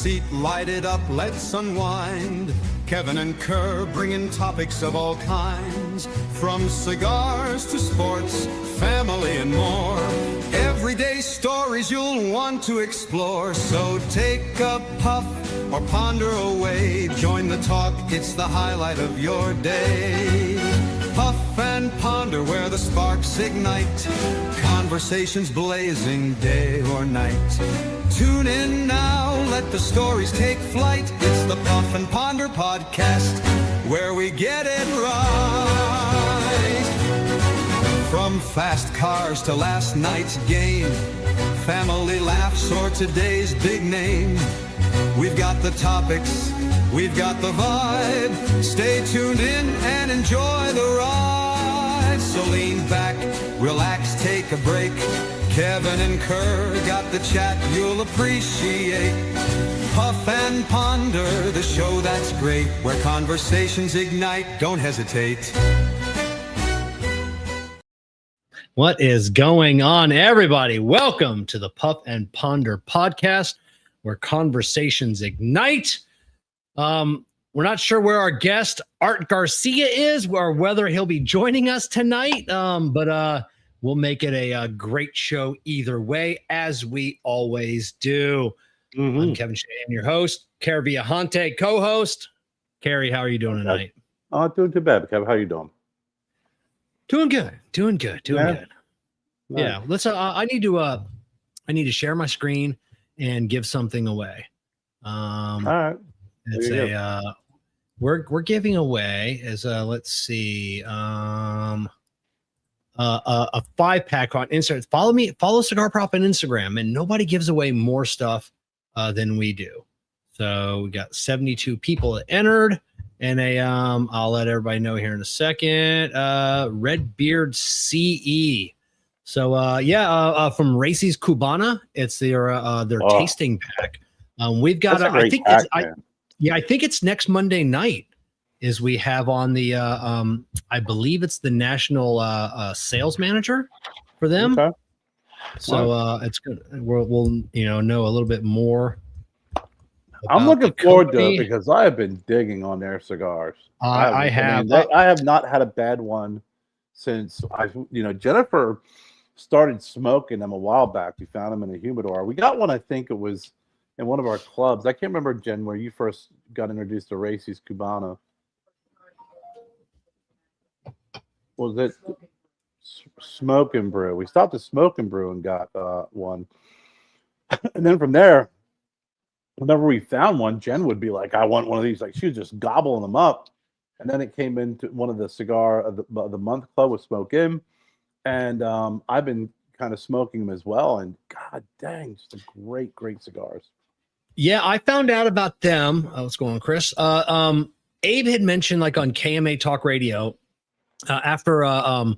seat, light it up, let's unwind. Kevin and Kerr bringing topics of all kinds, from cigars to sports, family and more. Everyday stories you'll want to explore. So take a puff or ponder away. Join the talk, it's the highlight of your day. Puff and ponder where the sparks ignite. Conversations blazing day or night. Tune in now, let the stories take flight. It's the Puff and Ponder podcast, where we get it right. From fast cars to last night's game, family laughs or today's big name. We've got the topics, we've got the vibe. Stay tuned in and enjoy the ride. So lean back, relax, take a break. Kevin and Kerr got the chat you'll appreciate. Puff and Ponder, the show that's great, where conversations ignite. Don't hesitate. What is going on, everybody? Welcome to the Puff and Ponder podcast, where conversations ignite. We're not sure where our guest, Art Garcia, is, or whether he'll be joining us tonight, but we'll make it a great show either way, as we always do. I'm Kevin Shahan, your host. Kerr Viajante, co-host. Kerry, how are you doing tonight? Doing too bad, Kevin. How are you doing? Doing good. Good. Nice. Yeah. Let's. I need to share my screen and give something away. All right. It's we're giving away let's see, a 5-pack on Instagram. Follow Cigar Prop on Instagram, and nobody gives away more stuff than we do. So we got 72 people that entered, and I'll let everybody know here in a second. Redbeard CE. So from Racy's Cubana, it's their tasting pack. We've got I think it's next Monday night is we have on the I believe it's the national sales manager for them. Okay. So it's good. We'll know a little bit more. I'm looking forward to it because I have been digging on their cigars. I have not had a bad one since Jennifer started smoking them a while back. We found them in a humidor. We got one, I think it was in one of our clubs. I can't remember, Jen, where you first got introduced to Racy's Cubana. Was it Smoke and Brew? We stopped at Smoke and Brew and got one. And then from there, whenever we found one, Jen would be like, I want one of these. Like, she was just gobbling them up. And then it came into one of the Cigar of the Month Club with Smoke In. And I've been kind of smoking them as well. And god dang, just a great cigars. Yeah, I found out about them. What's going on, Chris? Abe had mentioned, like, on KMA Talk Radio, after the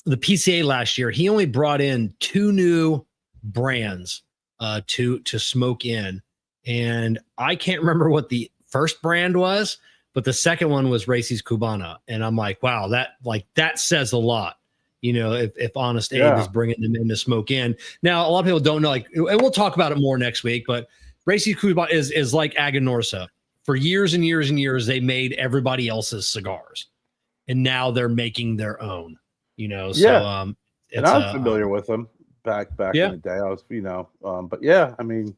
PCA last year, he only brought in 2 new brands to smoke in. And I can't remember what the first brand was, but the second one was Racy's Cubana. And I'm like, wow, that says a lot. If Honest Abe is bringing them in to smoke in. Now, a lot of people don't know, and we'll talk about it more next week, but Racy's Cubana is like Aganorsa. For years and years and years, they made everybody else's cigars, and now they're making their own. And I was familiar with them back in the day. I was, but yeah, I mean,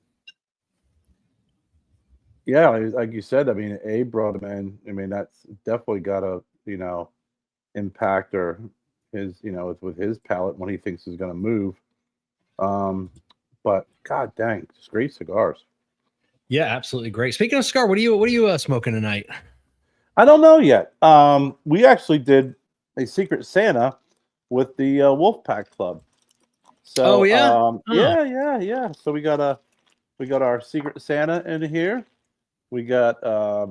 yeah, like you said, I mean, Abe brought them in. I mean, that's definitely got a impact or his with his palate when he thinks is going to move. But god dang, just great cigars. Yeah, absolutely great. Speaking of cigar, what are you smoking tonight? I don't know yet. We actually did a Secret Santa with the Wolfpack Club. So yeah. So we got our Secret Santa in here. We got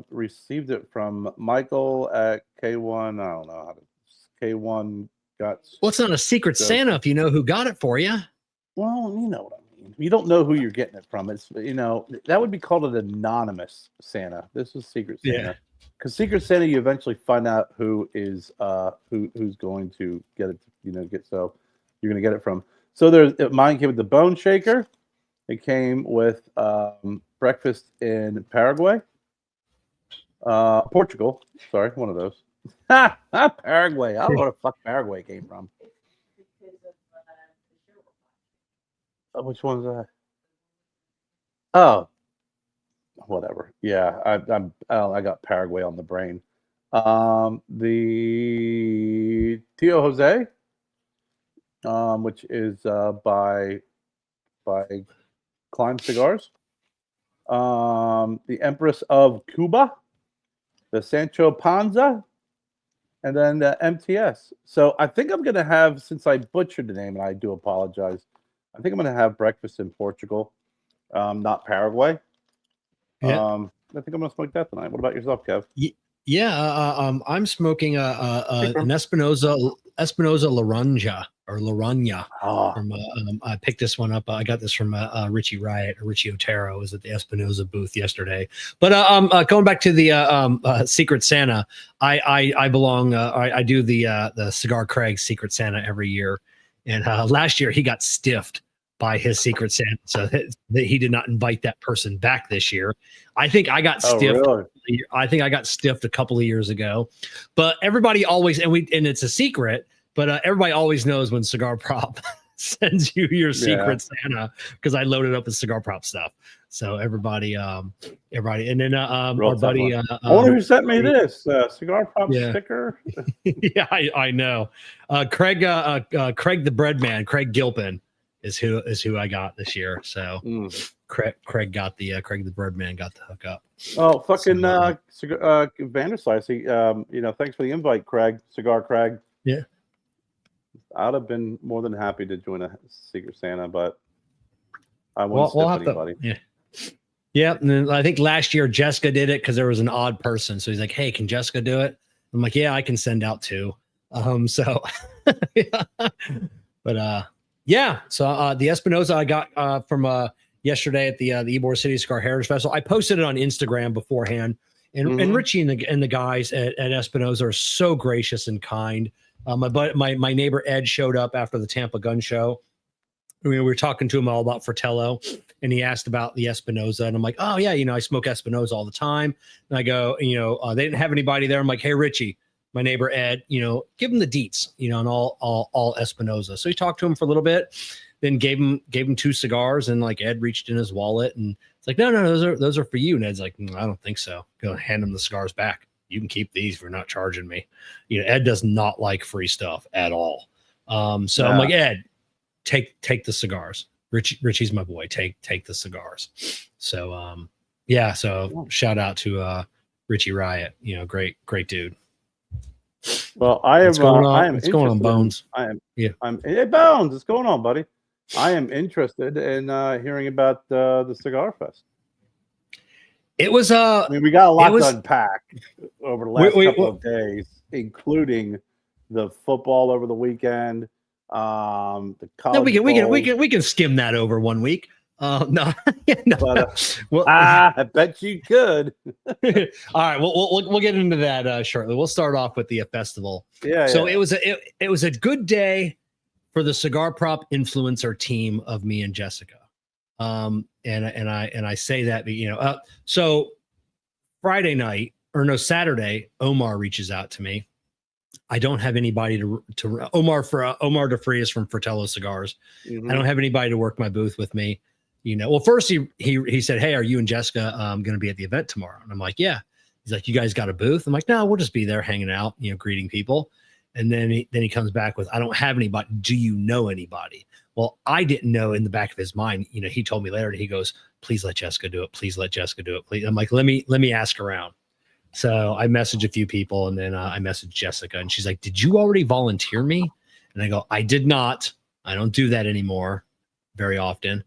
received it from Michael at K1. I don't know how to K1 got. Well, it's not a Secret Santa if you know who got it for you. Well, you know what I mean. You don't know who you're getting it from. It's that would be called an anonymous Santa. This is Secret Santa. Because Secret Santa, you eventually find out who is who's going to get it. So you're going to get it from. So mine came with the Bone Shaker. It came with breakfast in Paraguay, Portugal. Sorry, one of those. Paraguay. I don't know where the fuck Paraguay came from. Which one's that? Oh, whatever. Yeah, I got Paraguay on the brain. The Tio Jose, which is by Climb Cigars. The Empress of Cuba, the Sancho Panza, and then the MTS. So I think I'm gonna have, since I butchered the name and I do apologize, I think I'm gonna have breakfast in Portugal, not Paraguay. Yeah. I think I'm gonna smoke that tonight. What about yourself, Kev? Yeah, I'm smoking an Espinosa Laranja or Laranja. Oh, From I picked this one up. I got this from Richie Riot or Richie Otero. Was at the Espinosa booth yesterday. But going back to the Secret Santa, I belong. I do the Cigar Craig Secret Santa every year, and last year he got stiffed by his Secret Santa, so that he did not invite that person back this year. I think I got stiffed. Really? I think I got stiffed a couple of years ago, but everybody always and it's a secret. But everybody always knows when Cigar Prop sends you your Secret Santa because I loaded up with Cigar Prop stuff. So everybody, and then our buddy, I wonder who sent me this Cigar Prop sticker. Yeah, I know. Craig the Bread Man, Craig Gilpin is who I got this year. So Craig got the Craig the Bread Man got the hook up. Oh, fucking Vanderslice. Thanks for the invite, Craig. Cigar Craig. Yeah. I'd have been more than happy to join a Secret Santa, but I won't stiff anybody. Yeah. And then I think last year Jessica did it because there was an odd person. So he's like, "Hey, can Jessica do it?" I'm like, "Yeah, I can send out two." So, but yeah. So the Espinosa I got from yesterday at the Ybor City Cigar Heritage Festival. I posted it on Instagram beforehand, and Richie and the guys at Espinosa are so gracious and kind. My neighbor Ed showed up after the Tampa Gun Show. We were talking to him all about Fratello, and he asked about the Espinosa, and I'm like, "Oh yeah, I smoke Espinosa all the time." And I go, they didn't have anybody there. I'm like, "Hey Richie, my neighbor Ed, give him the deets, on all Espinosa." So he talked to him for a little bit, then gave him two cigars, and like Ed reached in his wallet and it's like, no, those are for you. And Ed's like, "I don't think so." Go hand him the cigars back. You can keep these if you're not charging me. Ed does not like free stuff at all. I'm like, "Ed, take the cigars. Richie's my boy. Take the cigars." So So shout out to Richie Riot. Great dude. Well, I am. What's going on, Bones? Hey, Bones. What's going on, buddy? I am interested in hearing about the Cigar Fest. It was we got a lot to unpack over the last couple of days, including the football over the weekend. The college. No, we can skim that over 1 week. No, But, I bet you could. All right, we'll get into that shortly. We'll start off with the festival. So it was a good day for the Cigar Prop influencer team of me and Jessica. And I say that, so Saturday, Omar reaches out to me. I don't have anybody to Omar DeFrias from Fratello Cigars. I don't have anybody to work my booth with me. Well, first he said, "Hey, are you and Jessica going to be at the event tomorrow?" And I'm like, "Yeah." He's like, "You guys got a booth?" I'm like, "No, we'll just be there hanging out, greeting people." And then he comes back with, "I don't have anybody. Do you know anybody?" Well, I didn't know in the back of his mind. He told me later. He goes, "Please let Jessica do it. Please let Jessica do it. Please." I'm like, let me ask around. So I messaged a few people, and then I messaged Jessica, and she's like, "Did you already volunteer me?" And I go, "I did not. I don't do that anymore very often."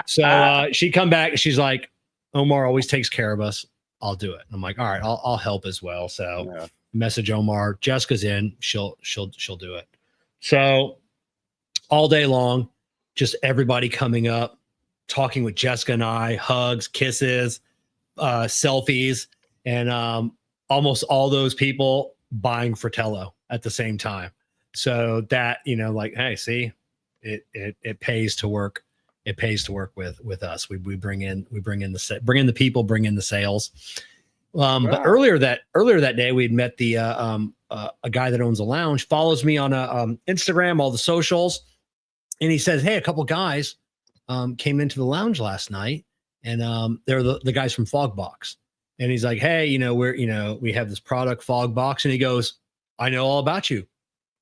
So she come back and she's like, "Omar always takes care of us. I'll do it." And I'm like, "All right, I'll help as well." So message Omar. Jessica's in. She'll do it. So all day long, just everybody coming up, talking with Jessica and I, hugs, kisses, selfies, and almost all those people buying Fratello at the same time. So that, like, hey, see, it pays to work it pays to work with us. We bring in the people, bring in the sales. But earlier that day, we'd met a guy that owns a lounge, follows me on Instagram, all the socials, and he says, "Hey, a couple guys came into the lounge last night, and they're the guys from Fogbox." And he's like, "Hey, we have this product Fogbox," and he goes, "I know all about you.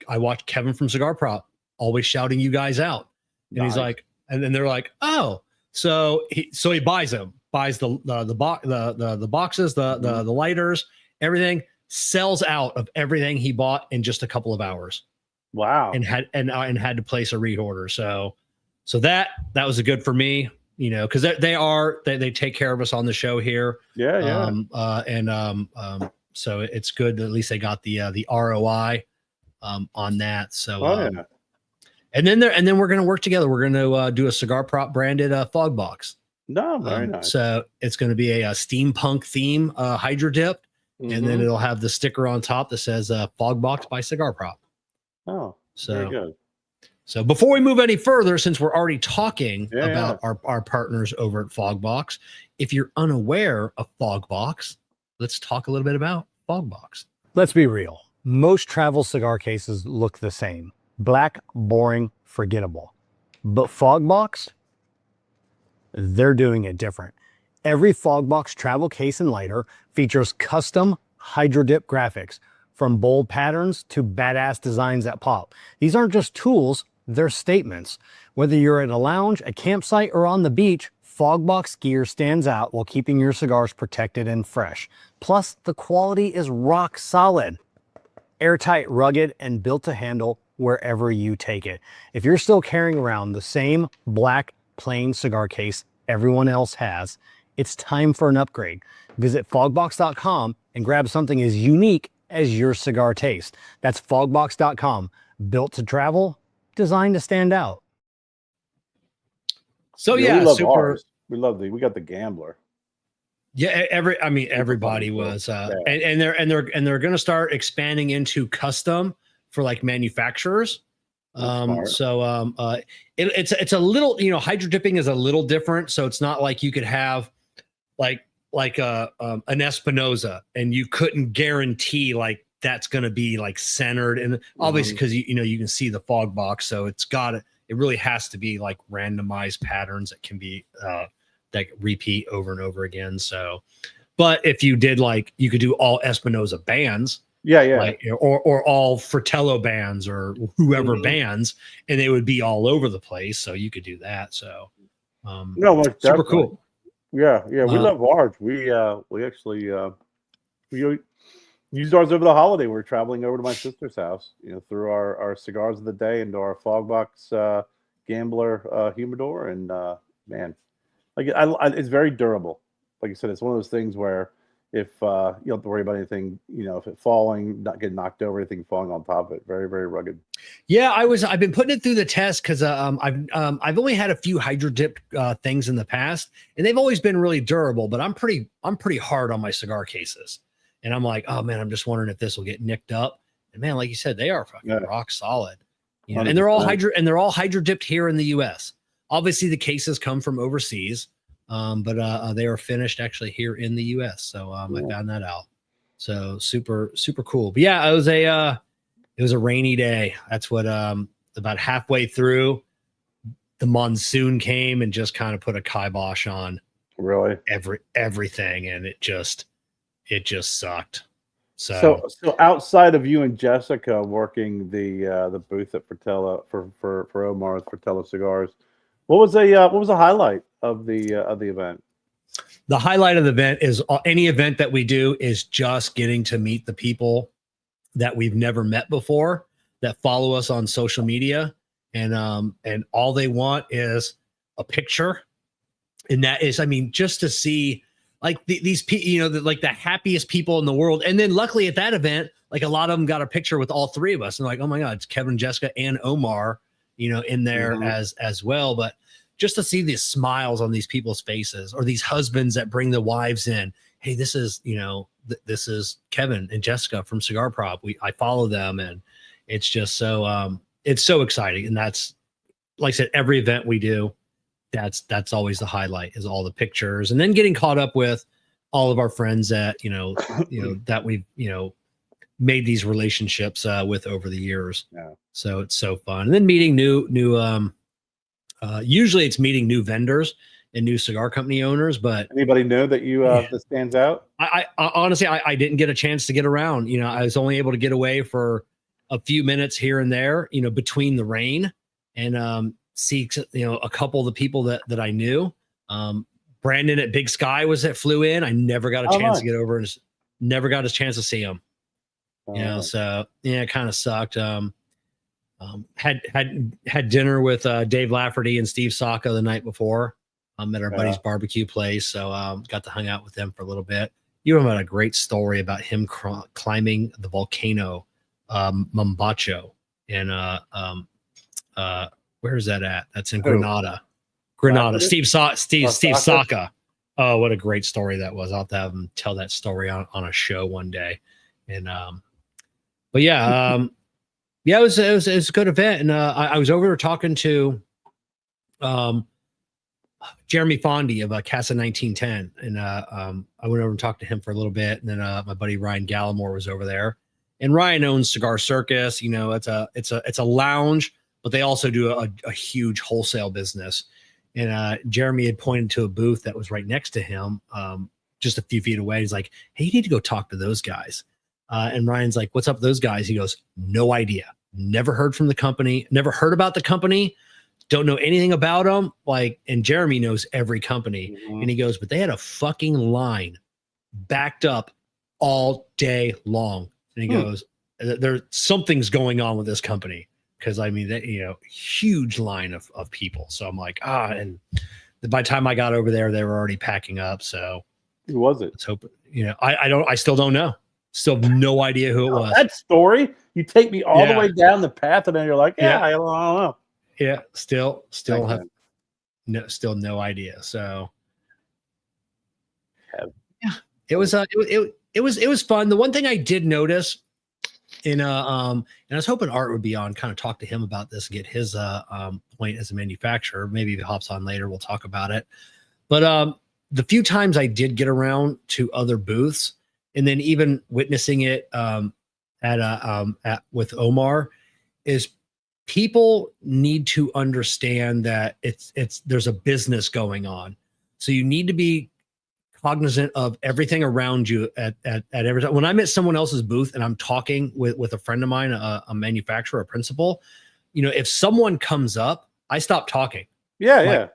I watched Kevin from Cigar Prop always shouting you guys out." And Nice. he's like, and then they're like, "Oh," so he buys the boxes, the lighters, everything, sells out of everything he bought in just a couple of hours. Wow. And had to place a reorder. So that was a good for me, because they take care of us on the show here. Yeah. So it's good that at least they got the ROI on that. So yeah. and then we're going to work together. We're going to do a Cigar Prop branded fog box. No, very nice. So it's going to be a steampunk theme, hydro dipped, and then it'll have the sticker on top that says Fog Box by Cigar Prop. Oh, so very good. So before we move any further, since we're already talking about our partners over at Fogbox, if you're unaware of Fogbox, let's talk a little bit about Fogbox. Let's be real. Most travel cigar cases look the same. Black, boring, forgettable. But Fogbox, they're doing it different. Every Fogbox travel case and lighter features custom hydro dip graphics, from bold patterns to badass designs that pop. These aren't just tools, they're statements. Whether you're at a lounge, a campsite, or on the beach, Fogbox gear stands out while keeping your cigars protected and fresh. Plus, the quality is rock solid. Airtight, rugged, and built to handle wherever you take it. If you're still carrying around the same black, plain cigar case everyone else has, it's time for an upgrade. Visit fogbox.com and grab something as unique as your cigar taste. That's fogbox.com. Built to travel, designed to stand out. So we love ours. We got the Gambler. Yeah, everybody was, and they're going to start expanding into custom for like manufacturers. It's a little, hydro dipping is a little different. So it's not like you could have like an Espinosa and you couldn't guarantee like that's going to be like centered, and obviously because you can see the fog box, so it really has to be like randomized patterns that can be that repeat over and over again. So, but if you did you could do all Espinosa bands, or all Fratello bands or whoever bands, and they would be all over the place. So you could do that. So, super cool. Yeah, we love ours. We actually we used ours over the holiday. We were traveling over to my sister's house, through our cigars of the day into our Fogbox Gambler humidor, and man, it's very durable. Like you said, it's one of those things where if you don't have to worry about anything, if it's falling, not getting knocked over, anything falling on top of it, very, very rugged. Yeah, I've been putting it through the test because I've only had a few hydro dipped things in the past, and they've always been really durable. But I'm pretty hard on my cigar cases, and I'm like, oh man, I'm just wondering if this will get nicked up. And man, like you said, they are fucking rock solid. And they're all hydro dipped here in the U.S. Obviously, the cases come from overseas. But they are finished actually here in the U.S. So I found that out. So super, super cool. But yeah, it was a rainy day. That's what about halfway through, the monsoon came and just kind of put a kibosh on everything, and it just sucked. So outside of you and Jessica working the booth at Fratello for Omar's Fratello Cigars, what was a highlight of the event? The highlight of the event is any event that we do is just getting to meet the people that we've never met before that follow us on social media, and all they want is a picture, and that is, just to see like these people, like the happiest people in the world. And then luckily at that event, like a lot of them got a picture with all three of us, and like, oh my god, it's Kevin, Jessica, and Omar, in there as well. But just to see these smiles on these people's faces, or these husbands that bring the wives in. Hey, this is, this is Kevin and Jessica from Cigar Prop. I follow them, and it's just so, it's so exciting. And that's, like I said, every event we do, that's always the highlight, is all the pictures, and then getting caught up with all of our friends that that we've made these relationships with over the years. Yeah. So it's so fun. And then meeting new usually it's meeting new vendors and new cigar company owners. But anybody know that you that stands out? I honestly I didn't get a chance to get around. I was only able to get away for a few minutes here and there, between the rain, and see a couple of the people that I knew. Brandon at Big Sky flew in. I never got a chance to get over, and never got a chance to see him. So yeah, it kind of sucked. Had dinner with Dave Lafferty and Steve Saka the night before at our buddy's barbecue place. So got to hang out with them for a little bit. You had a great story about him climbing the volcano Mombacho in where is that at? That's in Granada. Steve Saka. Oh, what a great story that was. I'll have to have him tell that story on a show one day. And but yeah, it was a good event. And I was over talking to Jeremy Fondy of Casa 1910, and I went over and talked to him for a little bit. And then my buddy Ryan Gallimore was over there, and Ryan owns Cigar Circus. It's a lounge, but they also do a huge wholesale business. And Jeremy had pointed to a booth that was right next to him, just a few feet away. He's like, "Hey, you need to go talk to those guys." And Ryan's like, "What's up with those guys?" He goes, "No idea. Never heard from the company. Never heard about the company. Don't know anything about them." And Jeremy knows every company. Mm-hmm. And he goes, "But they had a fucking line backed up all day long." And he goes, "There's something's going on with this company." Because huge line of people. So I'm like, and by the time I got over there, they were already packing up. So who was it? Let's hope. I still don't know. Still have no idea who it was. That story, you take me all the way down the path, and then you're like, I don't know. Yeah, still have no idea. So it was fun. The one thing I did notice, and I was hoping Art would be on, kind of talk to him about this, and get his point as a manufacturer. Maybe if he hops on later, we'll talk about it. But the few times I did get around to other booths, and then even witnessing it with Omar, is people need to understand that there's a business going on. So you need to be cognizant of everything around you at every time. When I'm at someone else's booth and I'm talking with a friend of mine, a manufacturer, a principal, if someone comes up, I stop talking. Yeah.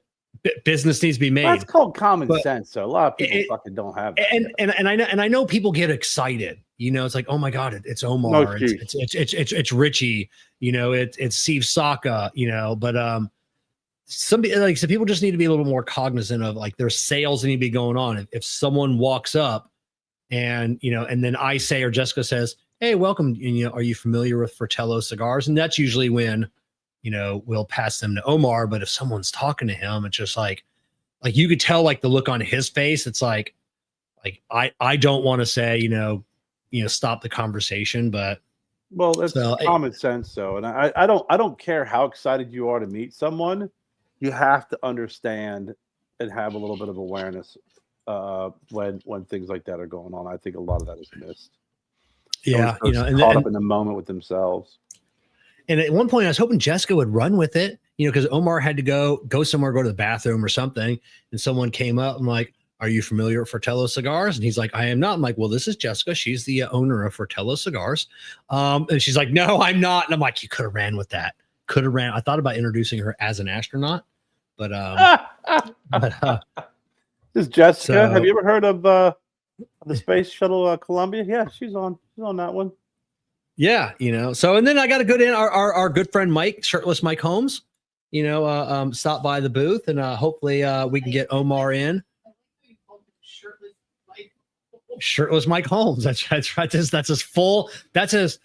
Business needs to be made. That's called common sense. So a lot of people fucking don't have that. And I know people get excited. It's like, oh my God, it's Omar. It's Richie. It's Steve Saka. But some people just need to be a little more cognizant of their sales need to be going on. If someone walks up and then I say, or Jessica says, "Hey, welcome. Are you familiar with Fratello cigars?" And that's usually when, we'll pass them to Omar. But if someone's talking to him, it's just like you could tell the look on his face. It's like I don't want to say, stop the conversation, but that's common sense. So, and I don't care how excited you are to meet someone. You have to understand and have a little bit of awareness when things like that are going on. I think a lot of that is missed. Yeah, and caught up in the moment with themselves. And at one point, I was hoping Jessica would run with it, because Omar had to go somewhere, go to the bathroom or something, and someone came up. I'm like, "Are you familiar with Fratello Cigars?" And he's like, "I am not." I'm like, "Well, this is Jessica. She's the owner of Fratello Cigars." And she's like, "No, I'm not." And I'm like, "You could have ran with that. Could have ran." I thought about introducing her as an astronaut, but this is Jessica. Have you ever heard of the space shuttle Columbia? Yeah, she's on that one. Yeah, So, and then I got to go in our good friend Mike, shirtless Mike Holmes. Stop by the booth, and hopefully we can get Omar in. Shirtless Mike Holmes. That's right. That's his full. That's his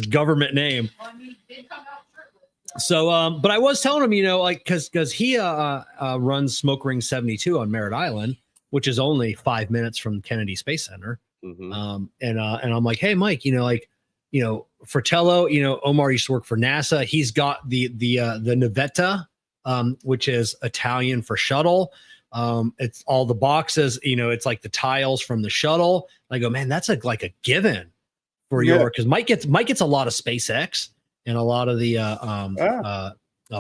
government name. So, but I was telling him, because he runs Smoke Ring 72 on Merritt Island, which is only 5 minutes from Kennedy Space Center. Mm-hmm. And I'm like, "Hey, Mike, Fratello, Omar used to work for NASA. He's got the navetta, which is Italian for shuttle. It's all the boxes, it's like the tiles from the shuttle. And I go, man, that's like a given for because Mike gets a lot of SpaceX and a lot of the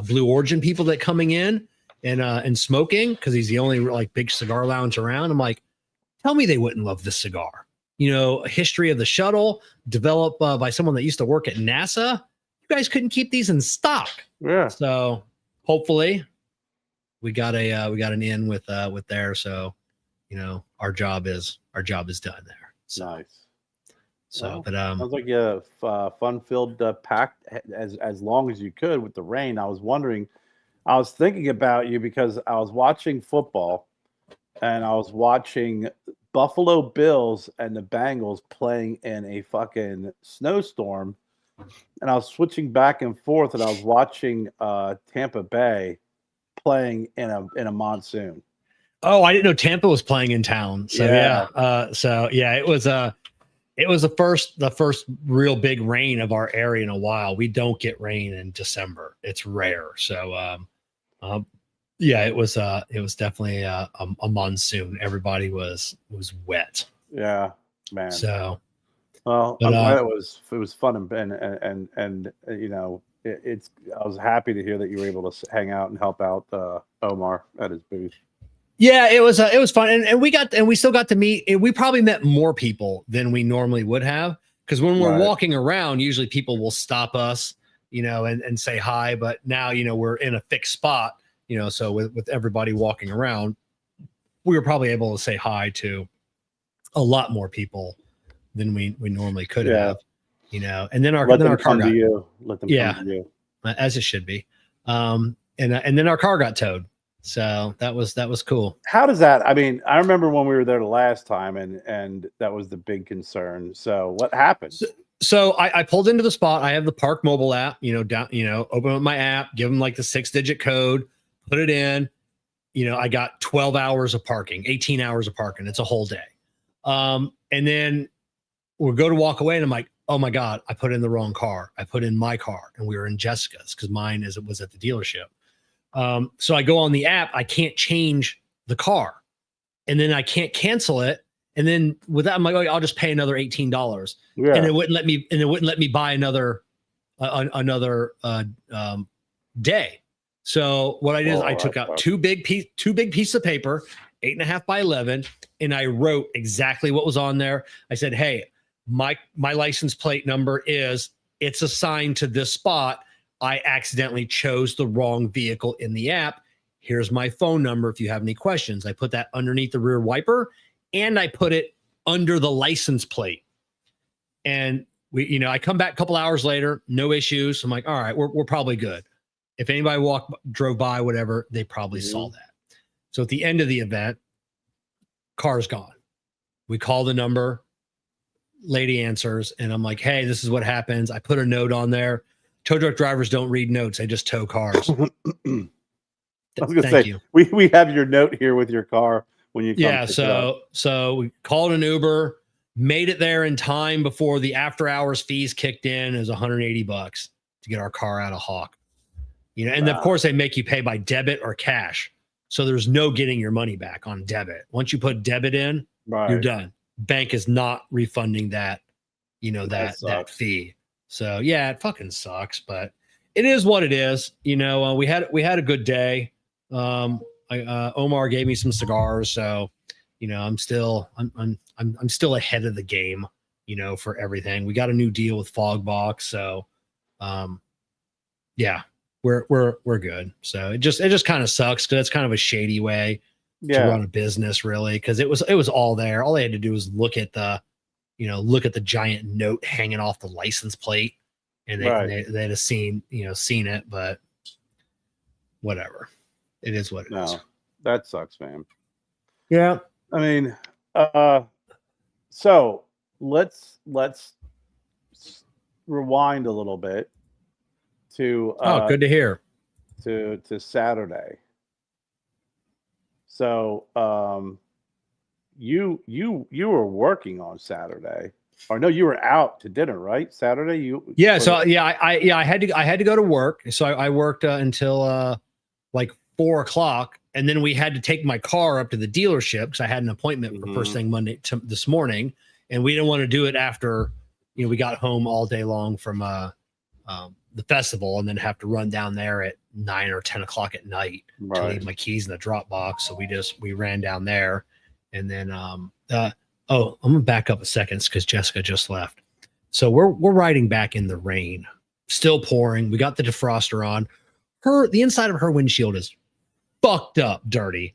Blue Origin people that coming in and smoking, because he's the only like big cigar lounge around. I'm like, tell me they wouldn't love this cigar. A history of the shuttle developed by someone that used to work at NASA. You guys couldn't keep these in stock. Yeah. So hopefully we got an in with there. So, our job is done there. So, nice. So, well, but sounds like a fun-filled packed as long as you could with the rain. I was thinking about you because I was watching football, and I was watching Buffalo Bills and the Bengals playing in a fucking snowstorm, and I was switching back and forth, and I was watching Tampa Bay playing in a monsoon. Oh, I didn't know Tampa was playing in town. So it was the first real big rain of our area in a while. We don't get rain in December. It's rare. So it was definitely a monsoon. Everybody was wet. Yeah, man. So well, I'm glad it was fun and I was happy to hear that you were able to hang out and help out Omar at his booth. Yeah, it was fun, and we still got to meet. We probably met more people than we normally would have, because when we're walking around, usually people will stop us, and say hi. But now, we're in a fixed spot, so with everybody walking around, we were probably able to say hi to a lot more people than we normally could have, And then our car got come to you, as it should be, and then our car got towed. So that was cool. How does that? I mean, I remember when we were there the last time, and that was the big concern. So what happened? So I pulled into the spot. I have the Park mobile app. Open up my app, give them like the 6-digit code, put it in. I got 12 hours of parking, 18 hours of parking. It's a whole day. And then we'll go to walk away, and I'm like, oh my God, I put in the wrong car. I put in my car, and we were in Jessica's because mine was at the dealership. So I go on the app, I can't change the car, and then I can't cancel it. And then with that, I'm like, oh, I'll just pay another $18. Yeah. And it wouldn't let me buy another day. So what I did is I took out two big pieces of paper, 8.5 by 11. And I wrote exactly what was on there. I said, hey, my license plate number it's assigned to this spot. I accidentally chose the wrong vehicle in the app. Here's my phone number if you have any questions. I put that underneath the rear wiper, and I put it under the license plate. And I come back a couple hours later, no issues. I'm like, all right, we're probably good. If anybody drove by, whatever, they probably saw that. So at the end of the event, car's gone. We call the number, lady answers, and I'm like, hey, this is what happens. I put a note on there. Tow truck drivers don't read notes. They just tow cars. I was going to say, we have your note here with your car when you come. Yeah. So we called an Uber, made it there in time before the after hours fees kicked in. It was $180 to get our car out of Hawk. And of course they make you pay by debit or cash. So there's no getting your money back on debit. Once you put debit in, you're done. Bank is not refunding that, that fee. So yeah, it fucking sucks, but it is what it is. We had a good day. Omar gave me some cigars, so I'm still ahead of the game, for everything. We got a new deal with Fogbox, so yeah, we're good. So it just kind of sucks because it's kind of a shady way to run a business, really, because it was all there. All they had to do was look at the giant note hanging off the license plate, and they'd have seen it, but whatever. It is what it is. That sucks, man. Yeah. I mean, so let's rewind a little bit to good to hear. To Saturday. So you were working on Saturday. Or no, you were out to dinner, right? Saturday. Yeah. So I had to go to work. So I worked until like 4 o'clock, and then we had to take my car up to the dealership because I had an appointment for first thing this morning, and we didn't want to do it after we got home all day long from the festival, and then have to run down there at 9 or 10 o'clock at night to leave my keys in the drop box. So we ran down there, and then I'm gonna back up a second because Jessica just left. So we're riding back in the rain, still pouring. We got the defroster on. The inside of her windshield is fucked up, dirty,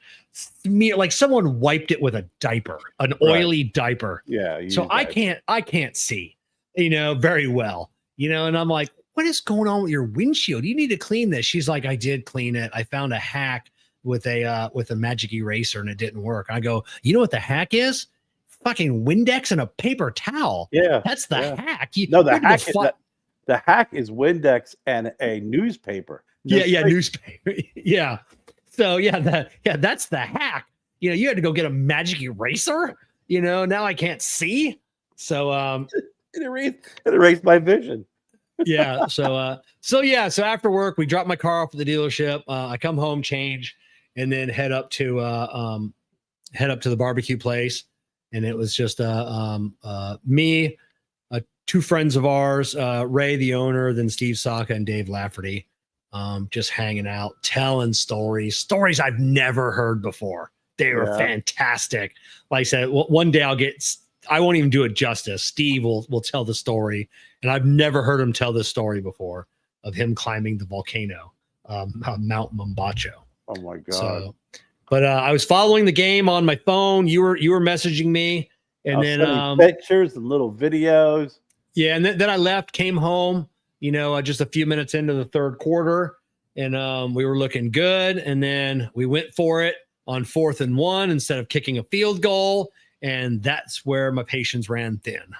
like someone wiped it with a diaper, an oily diaper. Yeah. So I can't see, very well, and I'm like, what is going on with your windshield? You need to clean this. She's like, I did clean it. I found a hack with a magic eraser and it didn't work. I go, you know what the hack is? Fucking Windex and a paper towel. Yeah. That's the hack. The hack is Windex and a newspaper. Newspaper. Yeah. So that's the hack. You had to go get a magic eraser. Now I can't see. So it erased my vision. Yeah. So after work, we drop my car off at the dealership. I come home, change, and then head up to the barbecue place. And it was just me, two friends of ours, Ray, the owner, then Steve Saka and Dave Lafferty, just hanging out, telling stories I've never heard before. They were fantastic. Like I said, one day I won't even do it justice. Steve will tell the story, and I've never heard him tell this story before of him climbing the volcano, Mount Mombacho. Oh my God. So, but I was following the game on my phone. You were messaging me, and then pictures and little videos. Yeah, and then I left, came home. Just a few minutes into the third quarter, and we were looking good. And then we went for it on 4th and 1 instead of kicking a field goal, and that's where my patience ran thin.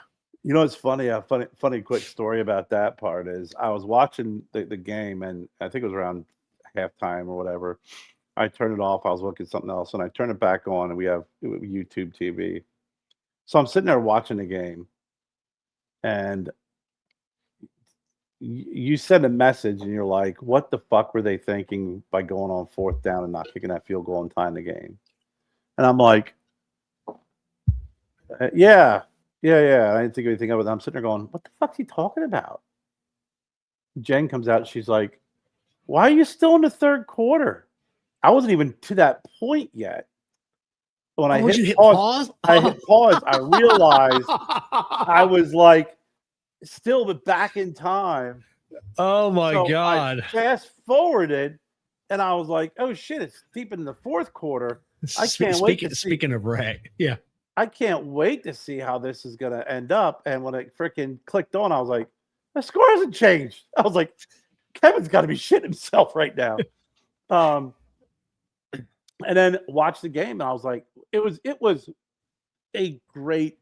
It's funny. A funny quick story about that part is I was watching the game, and I think it was around halftime or whatever. I turned it off. I was looking at something else, and I turned it back on, and we have YouTube TV. So I'm sitting there watching the game, and you send a message, and you're like, "What the fuck were they thinking by going on 4th down and not kicking that field goal and tying the game?" And I'm like, "Yeah." I didn't think anything of it. I'm sitting there going, "What the fuck's he talking about?" Jen comes out, and she's like, "Why are you still in the third quarter?" I wasn't even to that point yet. When I hit pause, I realized I was like still back in time. Oh my God. I fast forwarded, and I was like, oh shit, it's deep in the fourth quarter. I can't wait. Speaking of Ray, yeah. I can't wait to see how this is going to end up. And when it freaking clicked on, I was like, the score hasn't changed. I was like, Kevin's got to be shitting himself right now. And then watch the game, and I was like, it was a great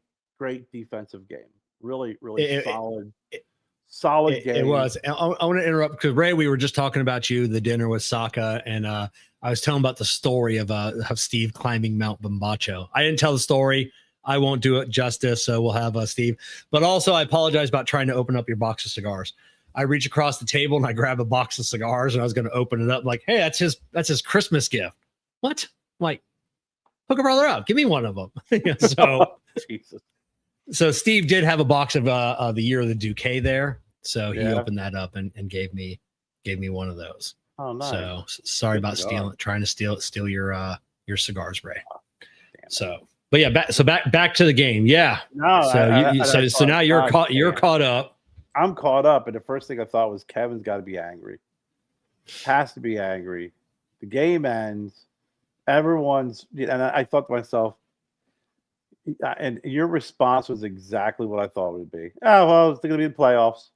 defensive game. Really solid game. It was. I want to interrupt because Ray, we were just talking about the dinner with Saka, and I was telling about the story of Steve climbing Mount Mombacho. I didn't tell the story. I won't do it justice, so we'll have Steve. But also, I apologize about trying to open up your box of cigars. I reach across the table and I grab a box of cigars, and I was going to open it up like, hey, that's his Christmas gift. What? Like, hook a brother up. Give me one of them. So, Jesus. So Steve did have a box of the Year of the Duque there. So he opened that up and gave me one of those. Oh, nice. So sorry about trying to steal your cigars, Ray. Oh, so, but yeah, back to the game. Yeah. No. So now you're caught up. I'm caught up, and the first thing I thought was Kevin's got to be angry. Has to be angry. The game ends. Everyone's, and I thought to myself, and your response was exactly what I thought it would be. Oh, well, it's going to be in playoffs.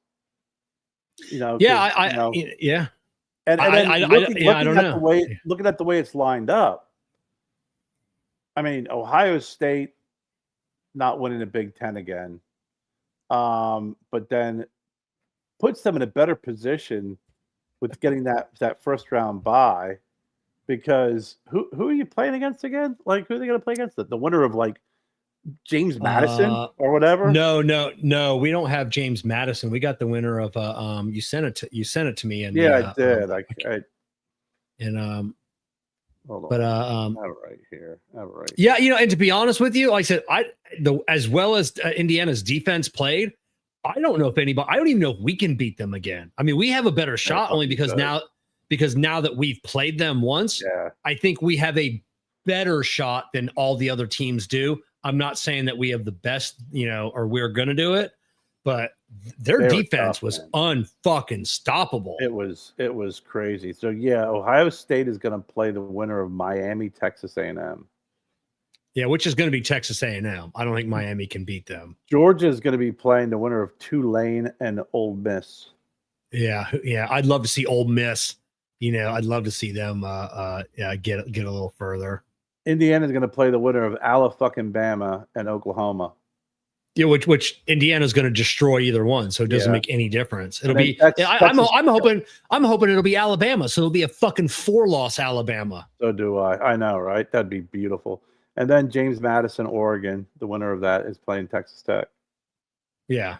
Yeah. And I don't know. Looking at the way it's lined up, I mean, Ohio State not winning the Big Ten again, but then puts them in a better position with getting that first round bye. Because who are you playing against again? Like, who are they going to play against? The winner of like James Madison or whatever? No. We don't have James Madison. We got the winner of you sent it to me. And yeah, I did. Hold on. But I have it right here. Yeah, and to be honest with you, like I said, as well as Indiana's defense played, I don't even know if we can beat them again. I mean, we have a better shot only because now that we've played them once, I think we have a better shot than all the other teams do. I'm not saying that we have the best, or we're going to do it, but their defense was unfucking stoppable. It was crazy. So yeah, Ohio State is going to play the winner of Miami, Texas A&M. Yeah, which is going to be Texas A&M. I don't think Miami can beat them. Georgia is going to be playing the winner of Tulane and Ole Miss. Yeah. I'd love to see Ole Miss. I'd love to see them get a little further. Indiana is going to play the winner of Alabama and Oklahoma. Yeah, which Indiana's going to destroy either one, so it doesn't make any difference. It'll be. I'm hoping it'll be Alabama, so it'll be a fucking 4-loss Alabama. So do I. I know, right? That'd be beautiful. And then James Madison, Oregon, the winner of that is playing Texas Tech. Yeah.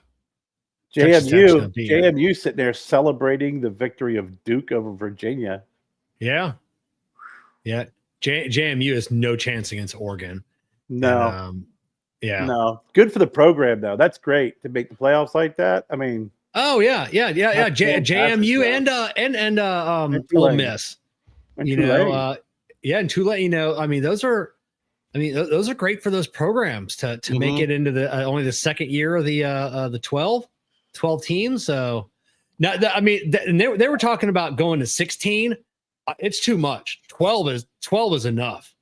JMU sitting there celebrating the victory of Duke over Virginia. Yeah. JMU has no chance against Oregon. No. And, yeah. No. Good for the program, though. That's great to make the playoffs like that. I mean. Oh yeah. JMU and Ole Miss. And Tulane. I mean, those are great for those programs to make it into the only the second year of the 12 teams. So now, they were talking about going to 16. It's too much. 12 is enough.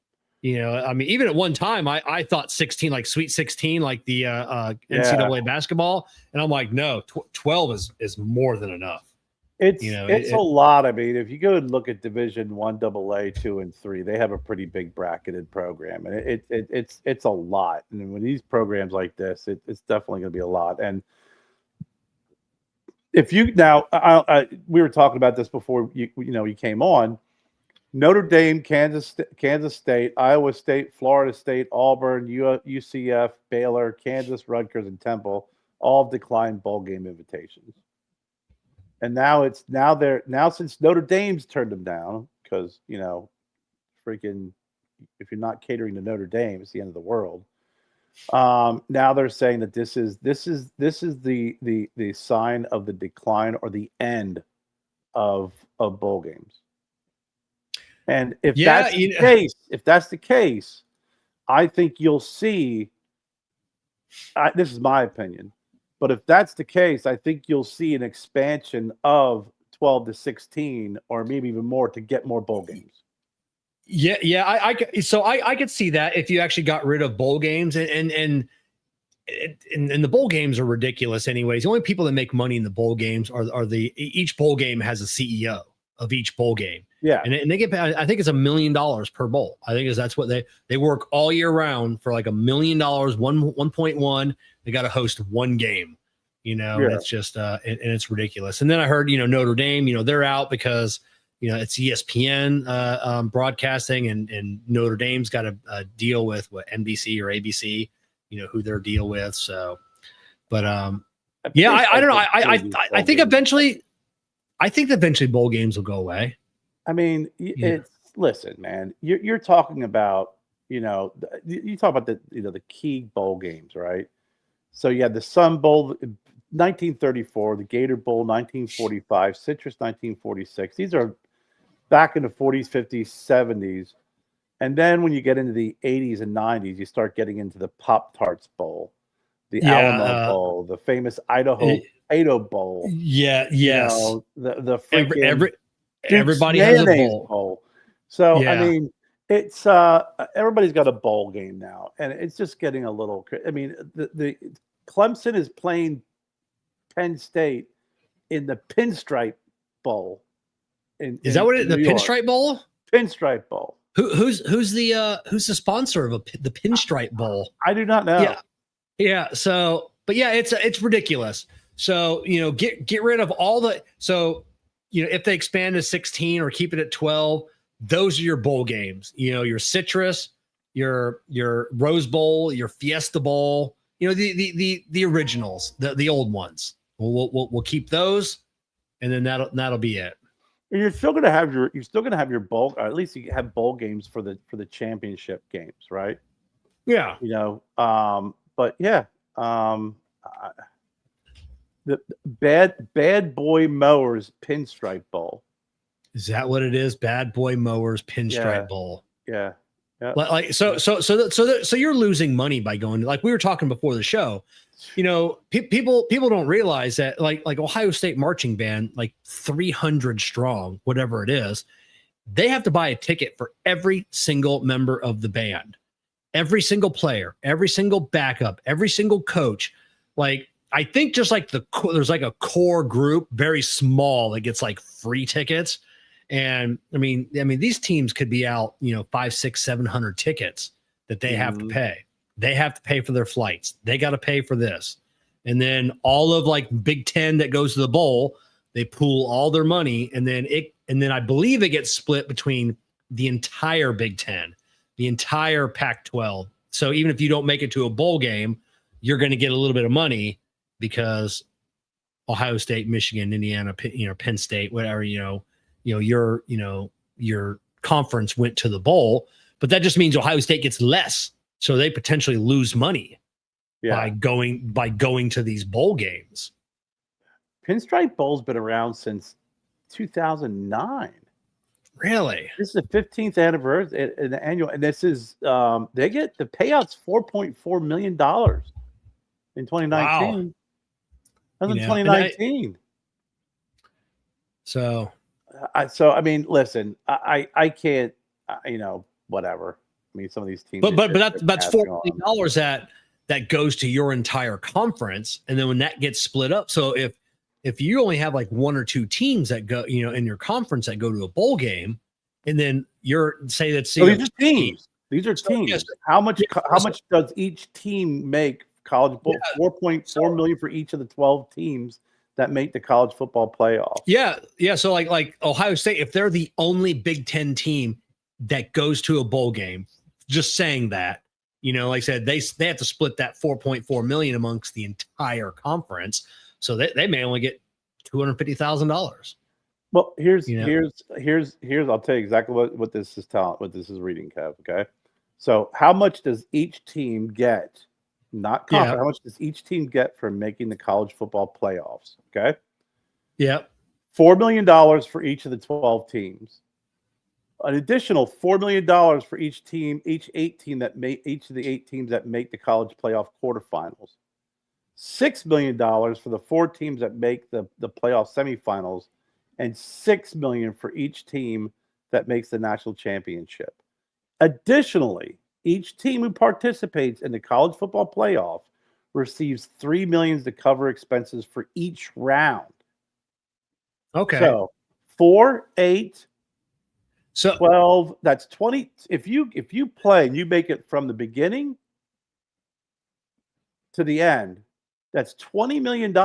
Even at one time, I thought 16, like Sweet 16, like the NCAA basketball, and I'm like, no, 12 is more than enough. It's a lot. I mean, if you go and look at Division I, AA, 2, and 3, they have a pretty big bracketed program, and it's a lot. And when these programs like this, it's definitely going to be a lot. And if you we were talking about this before you came on. Notre Dame, Kansas State, Iowa State, Florida State, Auburn, UCF, Baylor, Kansas, Rutgers, and Temple all have declined bowl game invitations. And now since Notre Dame's turned them down because freaking if you're not catering to Notre Dame, it's the end of the world. Now they're saying that this is the sign of the decline or the end of bowl games. And if that's the case, I think you'll see. This is my opinion, but if that's the case, I think you'll see an expansion of 12 to 16, or maybe even more, to get more bowl games. Yeah. I could see that if you actually got rid of bowl games, and the bowl games are ridiculous anyways. The only people that make money in the bowl games are each bowl game has a CEO of each bowl game. Yeah. And they get, I think it's $1 million per bowl. I think that's what they work all year round for, like $1 million, 1.1. They got to host one game, and it's just, and it's ridiculous. And then I heard, Notre Dame, they're out because, it's ESPN broadcasting, and Notre Dame's got a deal with NBC or ABC, who their deal with. So, but I don't know. I think eventually bowl games will go away. I mean, listen, man, you're talking about, you talk about the key bowl games, right? So you had the Sun Bowl, 1934, the Gator Bowl, 1945, Citrus, 1946. These are back in the 40s, 50s, 70s. And then when you get into the 80s and 90s, you start getting into the Pop-Tarts Bowl, the Alamo Bowl, the famous Idaho Bowl. Yeah, yes. The freaking everybody has a bowl. So I mean, it's everybody's got a bowl game now, and it's just getting a little. I mean, the Clemson is playing Penn State in the Pinstripe Bowl. Is that what it is? The Pinstripe Bowl? Pinstripe Bowl. Who's the sponsor of the Pinstripe Bowl? I do not know. Yeah. So, but yeah, it's ridiculous. So get rid of all the. So if they expand to 16 or keep it at 12, those are your bowl games. Your Citrus, your Rose Bowl, your Fiesta Bowl, the originals, the old ones. We'll keep those, and then that'll be it. And you're still gonna have your bowl, or at least you have bowl games for the championship games, right? Yeah. But yeah, the Bad Boy Mowers Pinstripe Bowl. Is that what it is? Bad Boy Mowers Pinstripe Bowl. Yeah. Yeah. Like so you're losing money by going, like we were talking before the show. People don't realize that like Ohio State marching band, like 300 strong, whatever it is, they have to buy a ticket for every single member of the band, every single player, every single backup, every single coach. Like I think just like there's like a core group, very small, that gets like free tickets. And I mean, these teams could be out, 500, 600, 700 tickets that they have to pay. They have to pay for their flights. They got to pay for this. And then all of like Big Ten that goes to the bowl, they pool all their money. And then I believe it gets split between the entire Big Ten, the entire Pac-12. So even if you don't make it to a bowl game, you're going to get a little bit of money because Ohio State, Michigan, Indiana, Penn State, whatever, your conference went to the bowl, but that just means Ohio State gets less. So they potentially lose money by going to these bowl games. Pinstripe Bowl's been around since 2009. Really? This is the 15th anniversary and the annual, and this is they get the payouts $4.4 million in 2019. Wow. That was in 2019. So I mean, listen, I can't, whatever. I mean, some of these teams, but that's $4 million that goes to your entire conference, and then when that gets split up, so if you only have like one or two teams that go, in your conference that go to a bowl game, and then these are teams. These are teams. Yes. How much does each team make college bowl? $4.4 million for each of the 12 teams that make the college football playoff. Yeah. So like Ohio State, if they're the only Big Ten team that goes to a bowl game, just saying that, like I said, they have to split that $4.4 million amongst the entire conference. So they may only get $250,000. Well, here's I'll tell you exactly what this is reading, Kev. Okay. So how much does each team get? Not conference. Yeah. How much does each team get for making the college football playoffs? Okay. Yeah. $4 million for each of the 12 teams. An additional $4 million for each of the 8 teams that make the college playoff quarterfinals. $6 million for the 4 teams that make the playoff semifinals, and $6 million for each team that makes the national championship. Additionally, each team who participates in the college football playoff receives $3 million to cover expenses for each round. Okay. So 4, 8, 12. That's 20. If you play and you make it from the beginning to the end, that's $20 million.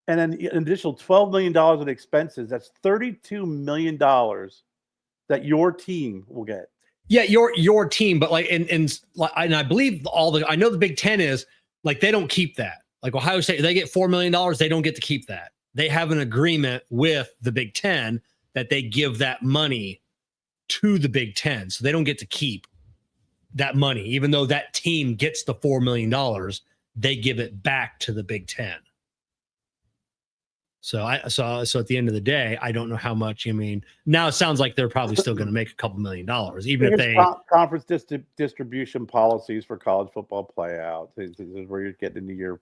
And then an additional $12 million in expenses. That's $32 million that your team will get. Yeah, your team, but like, and I believe I know the Big Ten is like, they don't keep that. Like Ohio State, they get $4 million. They don't get to keep that. They have an agreement with the Big Ten that they give that money to the Big Ten. So they don't get to keep that money, even though that team gets the $4 million, they give it back to the Big Ten. So at the end of the day, I don't know how much. I mean, now it sounds like they're probably still going to make a couple $1 million, even if they conference distribution policies for college football playouts. This is where you're getting into your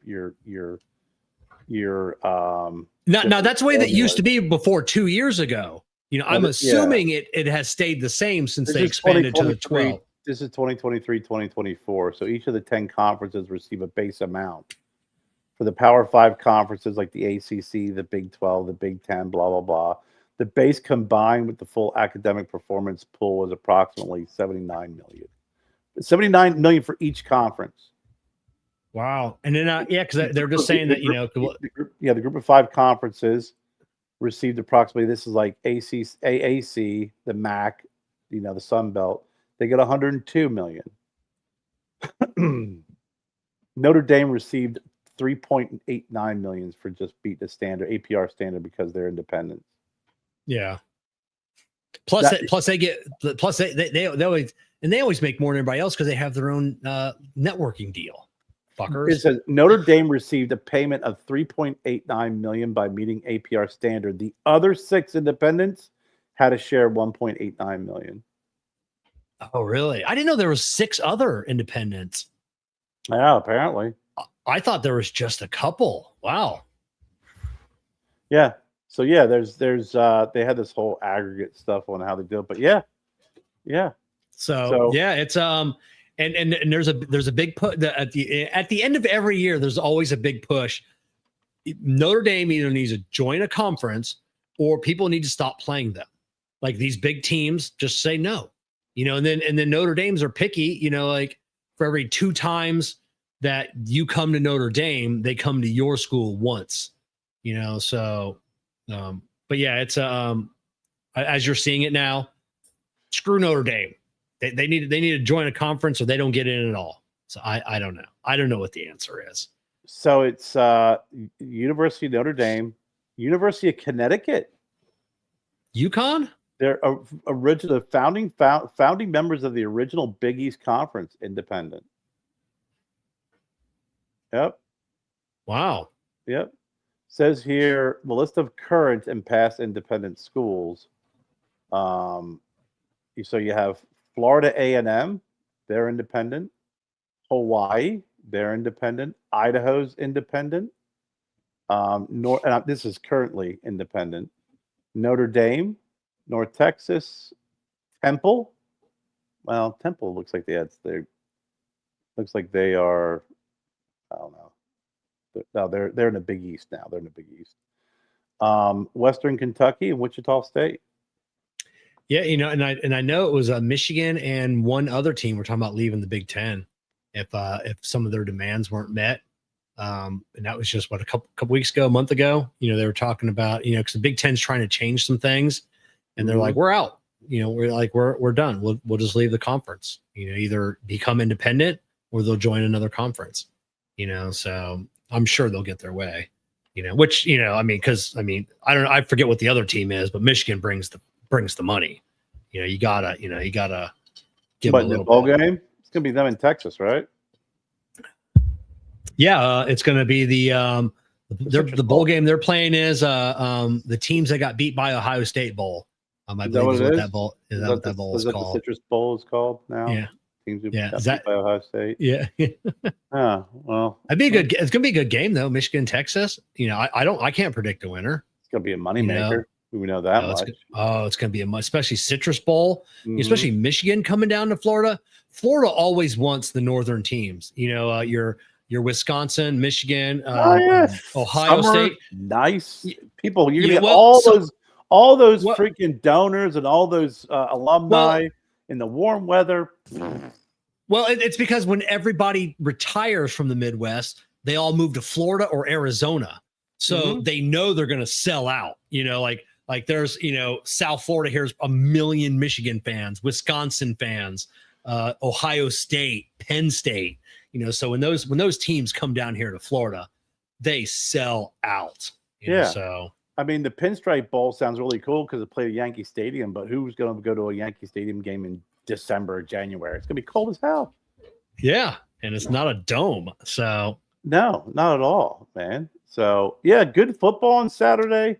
now that's the way that used to be before 2 years ago. I'm assuming it has stayed the same since they expanded to the 12. This is 2023, 2024. So each of the 10 conferences receive a base amount. For the Power 5 conferences like the ACC, the Big 12, the Big 10, blah, blah, blah, the base combined with the full academic performance pool was approximately $79 million. $79 million for each conference. Wow. And then, because they're just saying that, the group of 5 conferences received approximately, this is like AAC, the MAC, the Sun Belt, They get 102 million. Notre Dame received 3.89 million for just beat the standard APR standard because they're independent. Yeah. Plus they always make more than everybody else because they have their own networking deal. Fuckers. It says Notre Dame received a payment of 3.89 million by meeting APR standard. The other 6 independents had a share of 1.89 million. Oh, really? I didn't know there was 6 other independents. Yeah, apparently. I thought there was just a couple. Wow. Yeah. So yeah, there's they had this whole aggregate stuff on how they do it, but yeah. So yeah, it's and there's a big push at the end of every year. There's always a big push. Notre Dame either needs to join a conference or people need to stop playing them. Like these big teams just say no, and then Notre Dame's are picky, like for every 2 times that you come to Notre Dame, they come to your school once, so but yeah, it's as you're seeing it now, screw Notre Dame. They need to join a conference or they don't get in at all. So I don't know. I don't know what the answer is. So it's University of Notre Dame, University of Connecticut, UConn. They're original founding members of the original Big East Conference, independent. Yep. Wow. Yep. Says here the list of current and past independent schools. So you have Florida A&M, they're independent. Hawaii, they're independent. Idaho's independent. This is currently independent. Notre Dame, North Texas, Temple. Well, Temple looks like they are. I don't know. No, they're in the Big East now. They're in the Big East. Western Kentucky and Wichita State. Yeah, and I know it was Michigan and one other team. We're talking about leaving the Big Ten if some of their demands weren't met. And that was just a couple weeks ago, a month ago. They were talking about because the Big Ten's trying to change some things, and they're like, we're out. We're done. We'll just leave the conference. Either become independent or they'll join another conference. So I'm sure they'll get their way. Which because I don't know. I forget what the other team is, but Michigan brings the money. You gotta give them a little bowl bit. game. It's gonna be them in Texas, right? Yeah, it's gonna be the bowl game they're playing is the teams that got beat by Ohio State Bowl. I believe is what that bowl is. That what that bowl is called? The Citrus Bowl is called now. Yeah. Teams who Yeah. got beat by Ohio State. Yeah. Well, it's gonna be a good game though. Michigan, Texas. I can't predict a winner. It's gonna be a moneymaker. We know that much. It's going to be especially Citrus Bowl, Mhm. especially Michigan coming down to Florida. Florida always wants the northern teams. Your Wisconsin, Michigan, Ohio Summer, State. Nice people. You're gonna Yeah, get well, all those freaking donors and all those alumni in the warm weather. Well, it's because when everybody retires from the Midwest, they all move to Florida or Arizona. So they know they're going to sell out, like there's, South Florida here's 1 million Michigan fans, Wisconsin fans, Ohio State, Penn State, so when those teams come down here to Florida, they sell out. So I mean, the Pinstripe Bowl sounds really cool because it played at Yankee Stadium, but who's going to go to a Yankee Stadium game in December or January? It's going to be cold as hell. Yeah, and it's not a dome, so no, not at all, man. So yeah, good football on Saturday.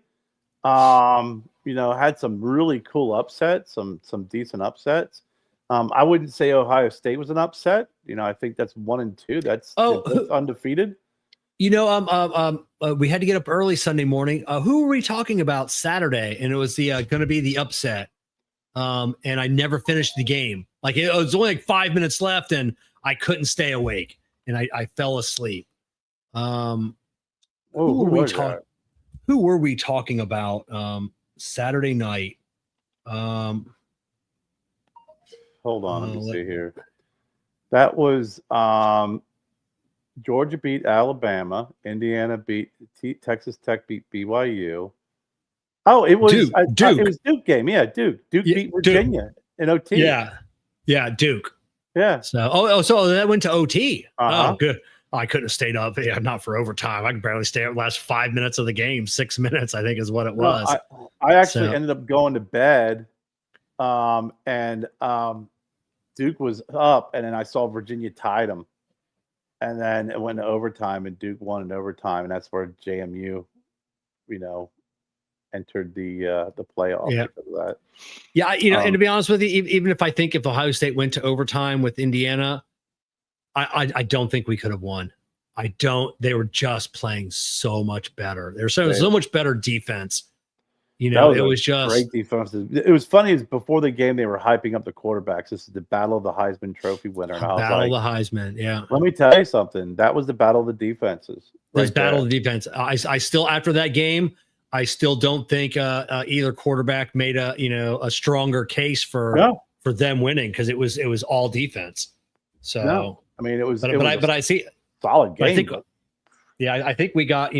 Had some really cool upsets, some decent upsets. I wouldn't say Ohio State was an upset. I think that's 1 and 2. That's undefeated. We had to get up early Sunday morning. Who were we talking about Saturday? And it was the going to be the upset. And I never finished the game. Like it was only like 5 minutes left, and I couldn't stay awake, and I fell asleep. Who were we talking about Saturday night? Hold on, let me see here. That was Georgia beat Alabama, Indiana beat Texas Tech beat BYU. Oh, it was Duke. It was Duke game. Yeah, Duke beat Virginia in OT. Yeah. Yeah, Duke. Yeah. So so that went to OT. Uh-huh. Oh, good. I couldn't have stayed up. Yeah, not for overtime. I could barely stay up the last 5 minutes of the game. 6 minutes, I think, is what it was. I actually So- ended up going to bed, and Duke was up, and then I saw Virginia tied them, and then it went to overtime, and Duke won in overtime, and that's where JMU, entered the playoff Yeah. because of that. Yeah, and to be honest with you, even if I think if Ohio State went to overtime with Indiana, I don't think we could have won. I don't. They were just playing so much better. They're so much better defense. It was just great defense. It was funny is before the game they were hyping up the quarterbacks. This is the battle of the Heisman Trophy winner. And I was battle of the Heisman. Yeah. Let me tell you something. That was the battle of the defenses. This battle of the defense. I still after that game, I still don't think either quarterback made a stronger case for them winning because it was all defense. So no. I mean, it was. But I see solid game. I think we got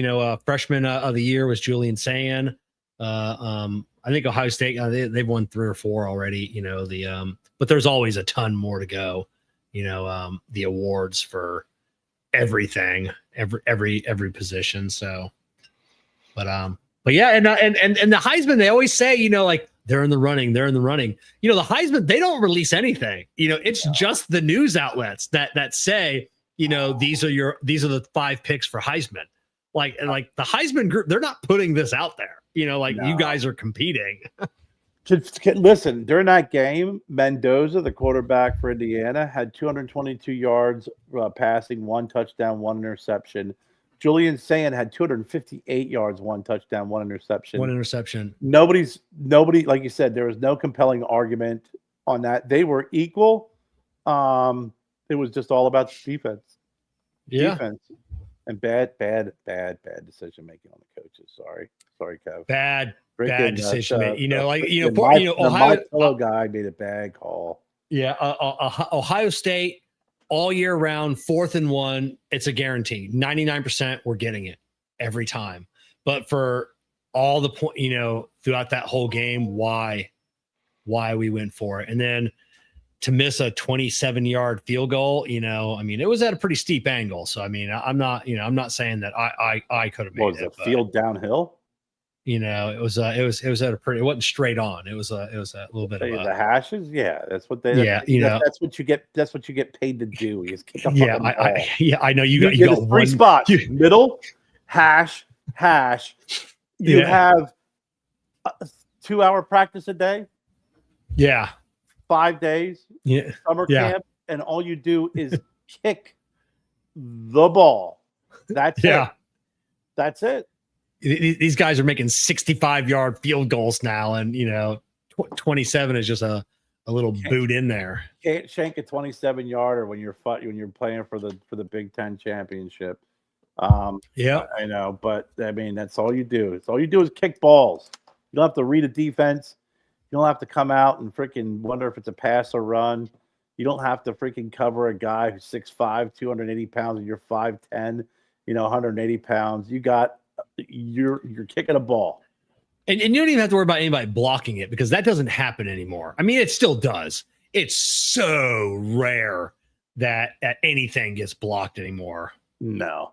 freshman of the year was Julian Sayin. I think Ohio State they've won 3 or 4 already. But there's always a ton more to go. The awards for everything, every position. So, but yeah, and the Heisman they always say like they're in the running. The Heisman they don't release anything. It's just the news outlets that say these are the 5 picks for Heisman. Like the Heisman group, they're not putting this out there. You guys are competing. Listen, during that game, Mendoza, the quarterback for Indiana, had 222 yards passing, 1 touchdown, 1 interception. Julian Sayin had 258 yards, 1 touchdown, 1 interception. 1 interception. Nobody, like you said, there was no compelling argument on that. They were equal. It was just all about defense. Yeah. Defense. And bad decision making on the coaches. Sorry, Kev. Bad decision. The Ohio guy made a bad call. Yeah, Ohio State all year round, 4th and 1. It's a guarantee. 99% we're getting it every time. But for all the point, throughout that whole game, why we went for it, and then to miss a 27-yard field goal, it was at a pretty steep angle. So I'm not saying that I could have made it. Was the field downhill? It was at a pretty. It wasn't straight on. It was a little bit of the hashes. Yeah, that's what they. Yeah, that's what you get. That's what you get paid to do. You just kick a yeah, I know you got 3 spots: middle, hash. You have a 2-hour practice a day. Yeah. 5 days. Yeah. Summer camp, and all you do is kick the ball. That's it. That's it. These guys are making 65-yard field goals now, and 27 is just a little boot in there. Can't shank a 27-yarder when you're playing for the Big Ten championship. Yeah, I know, but that's all you do. It's all you do is kick balls. You don't have to read a defense. You don't have to come out and freaking wonder if it's a pass or run. You don't have to freaking cover a guy who's 6'5", 280 pounds, and you're 5'10", 180 pounds. You're kicking a ball. And you don't even have to worry about anybody blocking it because that doesn't happen anymore. it still does. It's so rare that anything gets blocked anymore. No.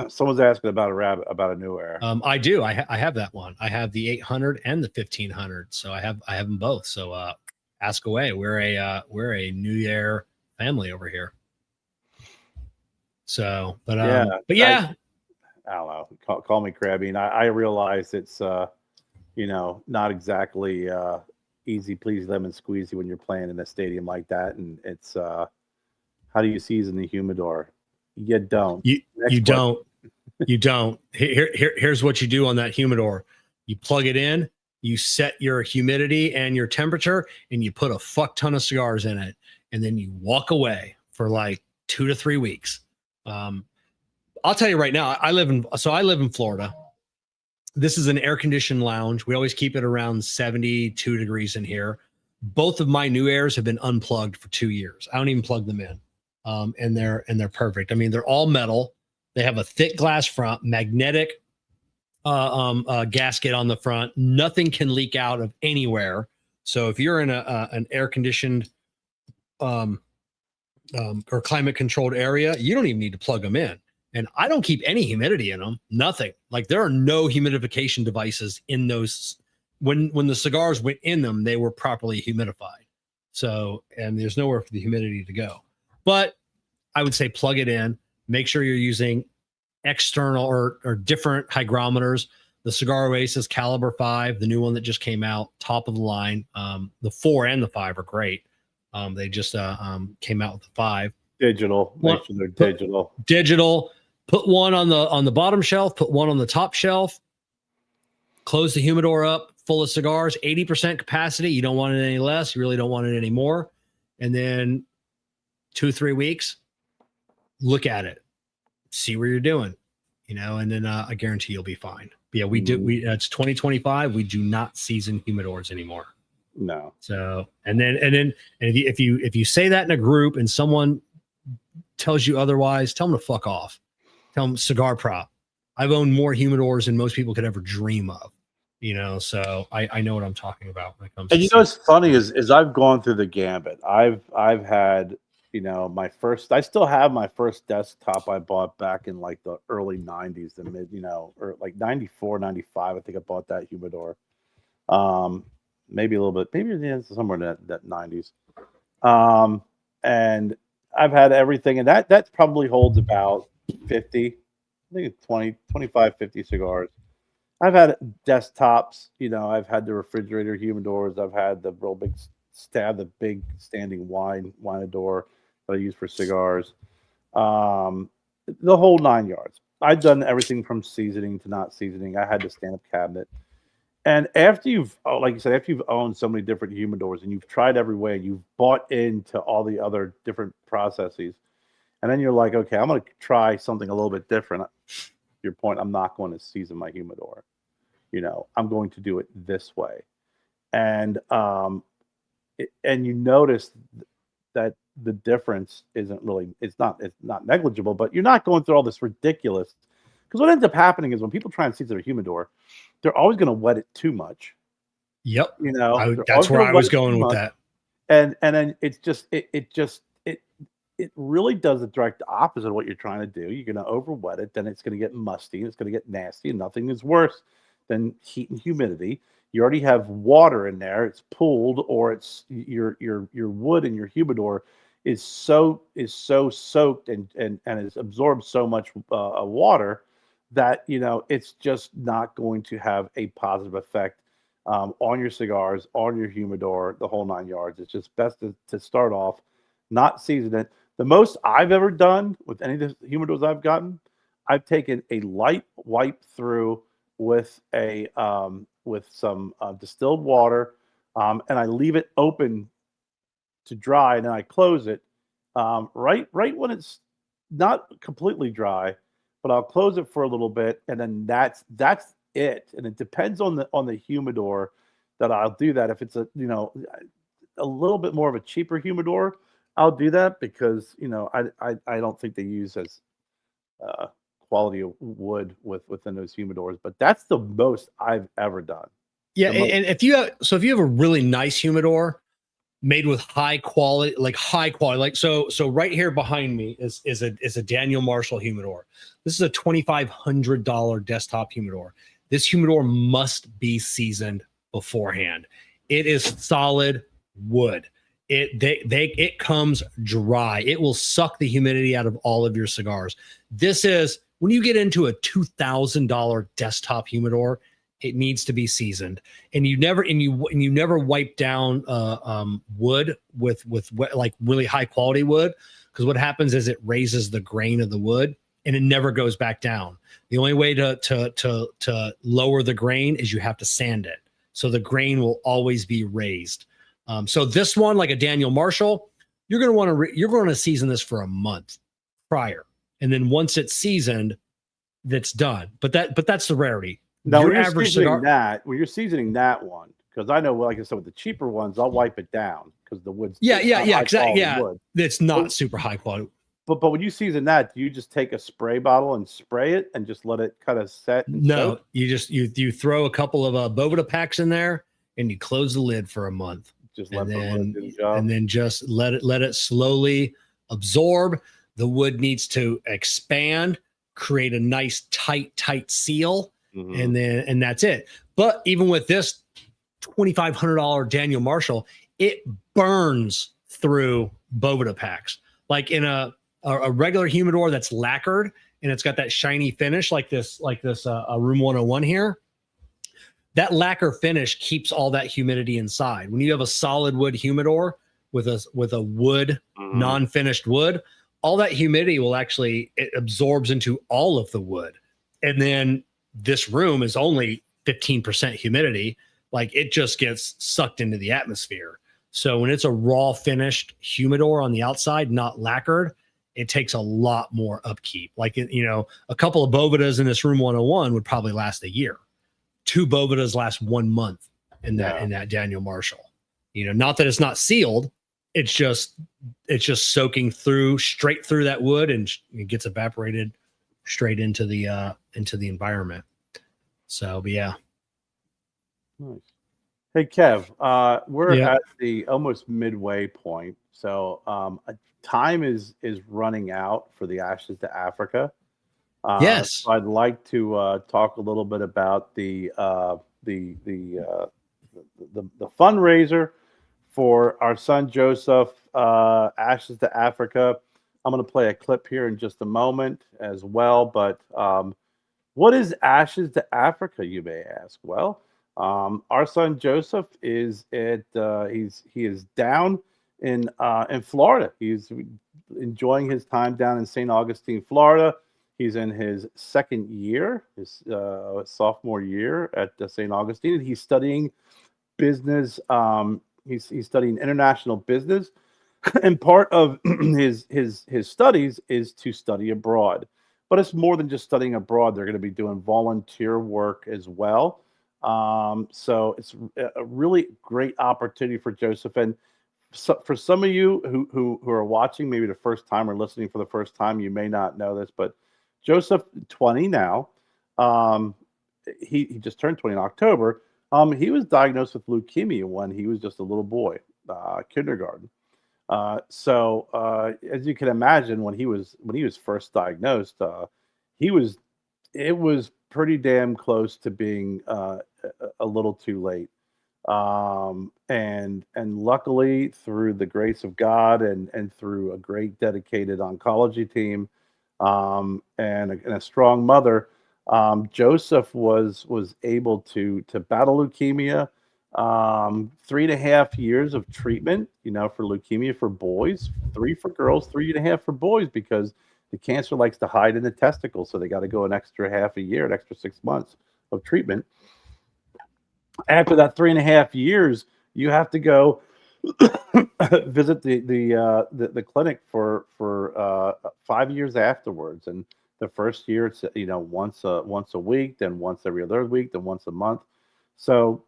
Someone's asking about a new era. I do. I have that one. I have the 800 and the 1500. So I have them both. So ask away. We're a New Era family over here. So, but yeah. I don't know. Call me crabby. And I realize it's not exactly easy pleasy lemon squeezy when you're playing in a stadium like that. And it's how do you season the humidor? You don't. You don't. Here's what you do on that humidor. You plug it in, you set your humidity and your temperature, and you put a fuck ton of cigars in it, and then you walk away for like 2 to 3 weeks. I'll tell you right now, I live in Florida. This is an air-conditioned lounge. We always keep it around 72 degrees in here. Both of my New Airs have been unplugged for 2 years. I don't even plug them in. And they're perfect. They're all metal. They have a thick glass front, magnetic gasket on the front. Nothing can leak out of anywhere. So if you're in an air conditioned or climate controlled area, you don't even need to plug them in. And I don't keep any humidity in them. Nothing. Like there are no humidification devices in those. When the cigars went in them, they were properly humidified. So, and there's nowhere for the humidity to go. But I would say plug it in. Make sure you're using external or different hygrometers. The Cigar Oasis Caliber 5, the new one that just came out, top of the line. The 4 and the 5 are great. They just came out with the 5. Digital. Make sure they're digital. Digital. Put one on the bottom shelf. Put one on the top shelf. Close the humidor up, full of cigars. 80% capacity. You don't want it any less. You really don't want it any more. And then 2-3 weeks, look at it, see where you're doing, and then I guarantee you'll be fine. But yeah, it's 2025. We do not season humidors anymore. No. So, and if you say that in a group and someone tells you otherwise, tell them to fuck off. Tell them Cigar Prop. I've owned more humidors than most people could ever dream of, so I know what I'm talking about when it comes and to what's funny is I've gone through the gambit. I've had, my first, I still have my first desktop I bought back in like the early 90s, the mid, or like 94, 95. I think I bought that humidor. Maybe a little bit, maybe somewhere in that 90s. And I've had everything, and that probably holds about 50, I think it's 20, 25, 50 cigars. I've had desktops, I've had the refrigerator humidors. I've had the real big the big standing wineador that I use for cigars. The whole 9 yards. I've done everything from seasoning to not seasoning. I had the stand-up cabinet. And after like you said, after you've owned so many different humidors and you've tried every way and you've bought into all the other different processes, and then you're like, okay, I'm going to try something a little bit different. Your point, I'm not going to season my humidor. I'm going to do it this way. And you notice that the difference isn't really, it's not negligible, but you're not going through all this ridiculous. Because what ends up happening is when people try and season their humidor, they're always going to wet it too much. Yep. That's where I was going with that. And then it's just it really does the direct opposite of what you're trying to do. You're going to overwet it, then it's going to get musty, it's going to get nasty, and nothing is worse than heat and humidity. You already have water in there; it's pooled, or it's your wood in your humidor is so soaked and has absorbed so much water that it's just not going to have a positive effect on your cigars, on your humidor, the whole 9 yards. It's just best to start off not season it. The most I've ever done with any of the humidors I've gotten, I've taken a light wipe through with with some distilled water, and I leave it open to dry, and then I close it right when it's not completely dry, but I'll close it for a little bit, and then that's it. And it depends on the humidor that I'll do that. If it's a little bit more of a cheaper humidor, I'll do that because I don't think they use as quality of wood within those humidors. But that's the most I've ever done. Yeah, and if you have a really nice humidor made with high quality, like so right here behind me is a Daniel Marshall humidor. This is a $2,500 desktop humidor. This humidor must be seasoned beforehand. It is solid wood. It comes dry. It will suck the humidity out of all of your cigars. This is when you get into a $2,000 desktop humidor, it needs to be seasoned, and you never wipe down wood with like really high quality wood, because what happens is it raises the grain of the wood and it never goes back down. The only way to lower the grain is you have to sand it, so the grain will always be raised. So this one, like a Daniel Marshall, you're going to season this for a month prior, and then once it's seasoned, that's done. But that's the rarity. Now, when you're seasoning that one, because I know, like I said, with the cheaper ones, I'll wipe it down because the wood's exactly. Yeah, wood. It's not super high quality. But when you season that, do you just take a spray bottle and spray it and just let it kind of set? No, soak? you throw a couple of Boveda packs in there and you close the lid for a month. Just let the wood do the job. And then just let it slowly absorb. The wood needs to expand, create a nice tight seal, and that's it. But even with this $2,500 Daniel Marshall, it burns through Boveda packs. Like in a regular humidor that's lacquered and it's got that shiny finish like this Room 101 here. That lacquer finish keeps all that humidity inside. When you have a solid wood humidor with a wood, non-finished wood, all that humidity it absorbs into all of the wood. And then this room is only 15% humidity. Like it just gets sucked into the atmosphere. So when it's a raw finished humidor on the outside, not lacquered, it takes a lot more upkeep. Like, a couple of Bovedas in this Room 101 would probably last a year. 2 Bovedas last 1 month in that Daniel Marshall. Not that it's not sealed. It's just soaking straight through that wood, and it gets evaporated straight into the environment. So, but yeah. Nice. Hey, Kev, we're at the almost midway point. So time is running out for the Ashes to Africa. Yes. So I'd like to talk a little bit about the fundraiser for our son Joseph, Ashes to Africa. I'm going to play a clip here in just a moment as well. But what is Ashes to Africa, you may ask? Well, our son Joseph is he is down in Florida. He's enjoying his time down in St. Augustine, Florida. He's in his second year, his sophomore year at St. Augustine, and he's studying business. He's studying international business, and part of his studies is to study abroad. But it's more than just studying abroad. They're going to be doing volunteer work as well. So it's a really great opportunity for Joseph. And so for some of you who are watching maybe the first time or listening for the first time, you may not know this, but Joseph, 20 now, he just turned 20 in October. He was diagnosed with leukemia when he was just a little boy, kindergarten. So as you can imagine, when he was first diagnosed, it was pretty damn close to being a little too late. And luckily, through the grace of God and through a great dedicated oncology team, and a strong mother, Joseph was able to battle leukemia. 3.5 years of treatment, for leukemia for boys, 3 for girls, 3.5 for boys, because the cancer likes to hide in the testicles. So they got to go an extra half a year, an extra 6 months of treatment. After that 3.5 years, you have to go visit the clinic for 5 years afterwards. And the first year, it's once a week, then once every other week, then once a month. So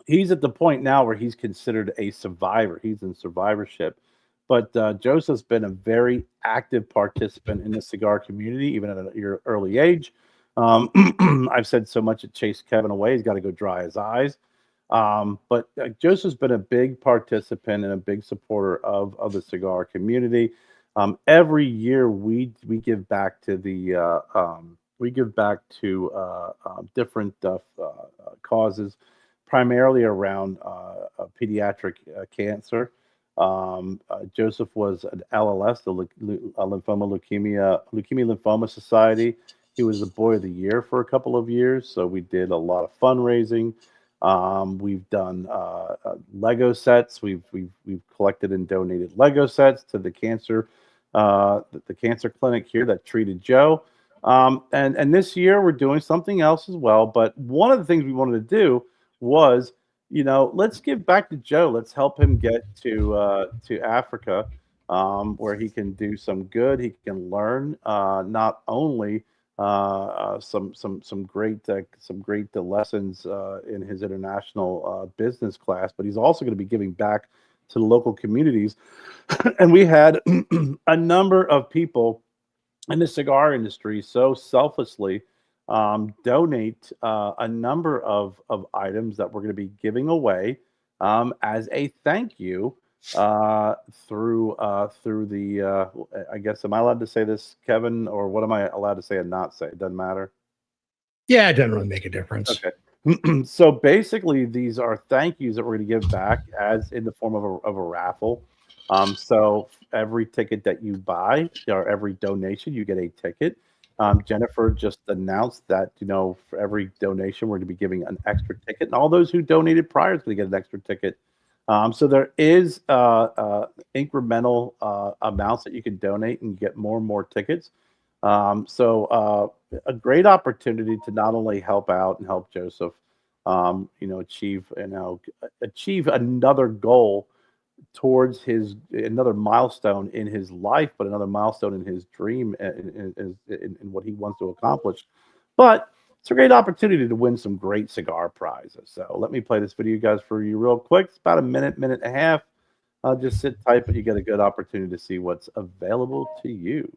he's at the point now where he's considered a survivor. He's in survivorship. But Joseph's been a very active participant in the cigar community, even at an early age. I've said so much it chased Kevin away. He's got to go dry his eyes. But Joseph's been a big participant and a big supporter of the cigar community. Every year we give back to different causes, primarily around pediatric cancer. Joseph was an LLS, Leukemia Lymphoma Society. He was the Boy of the Year for a couple of years, so we did a lot of fundraising. We've done Lego sets. We've collected and donated Lego sets to the cancer clinic here that treated Joe. And this year we're doing something else as well. But one of the things we wanted to do was, let's give back to Joe. Let's help him get to Africa, where he can do some good. He can learn not only some great lessons in his international business class, but he's also going to be giving back to the local communities. And we had a number of people in the cigar industry so selflessly donate a number of items that we're going to be giving away as a thank you through the I guess, am I allowed to say this, Kevin, or what am I allowed to say and not say? It doesn't matter. Yeah, it doesn't really make a difference. Okay. So basically, these are thank yous that we're going to give back as in the form of a raffle. So every ticket that you buy or every donation, you get a ticket. Jennifer just announced that, for every donation, we're going to be giving an extra ticket, and all those who donated prior is going to get an extra ticket. So there is incremental amounts that you can donate and get more and more tickets. So a great opportunity to not only help out and help Joseph, achieve another goal towards another milestone in his life, but another milestone in his dream in what he wants to accomplish. But it's a great opportunity to win some great cigar prizes. So let me play this video, guys, for you real quick. It's about a minute and a half. Just sit tight, but you get a good opportunity to see what's available to you.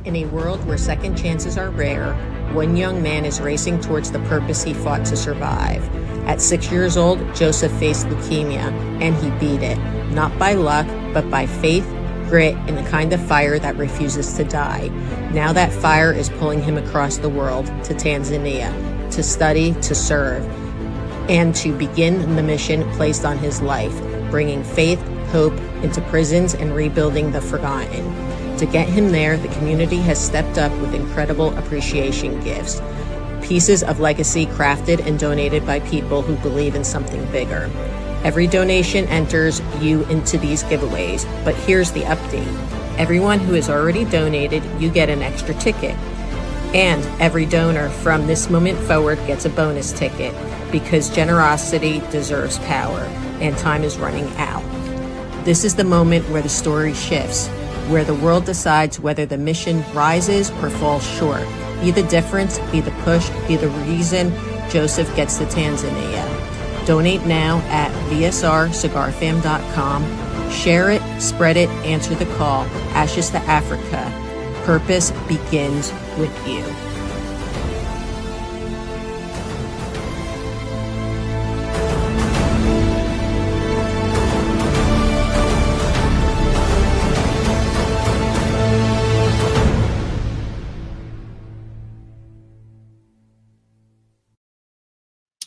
In a world where second chances are rare, one young man is racing towards the purpose he fought to survive. At 6 years old, Joseph faced leukemia, and he beat it, not by luck, but by faith, grit, and the kind of fire that refuses to die. Now that fire is pulling him across the world to Tanzania, to study, to serve, and to begin the mission placed on his life, bringing faith, hope into prisons and rebuilding the forgotten. To get him there, the community has stepped up with incredible appreciation gifts. Pieces of legacy crafted and donated by people who believe in something bigger. Every donation enters you into these giveaways, but here's the update. Everyone who has already donated, you get an extra ticket. And every donor from this moment forward gets a bonus ticket, because generosity deserves power, and time is running out. This is the moment where the story shifts, where the world decides whether the mission rises or falls short. Be the difference, be the push, be the reason Joseph gets to Tanzania. Donate now at vsrcigarfam.com. Share it, spread it, answer the call. Ashes to Africa. Purpose begins with you.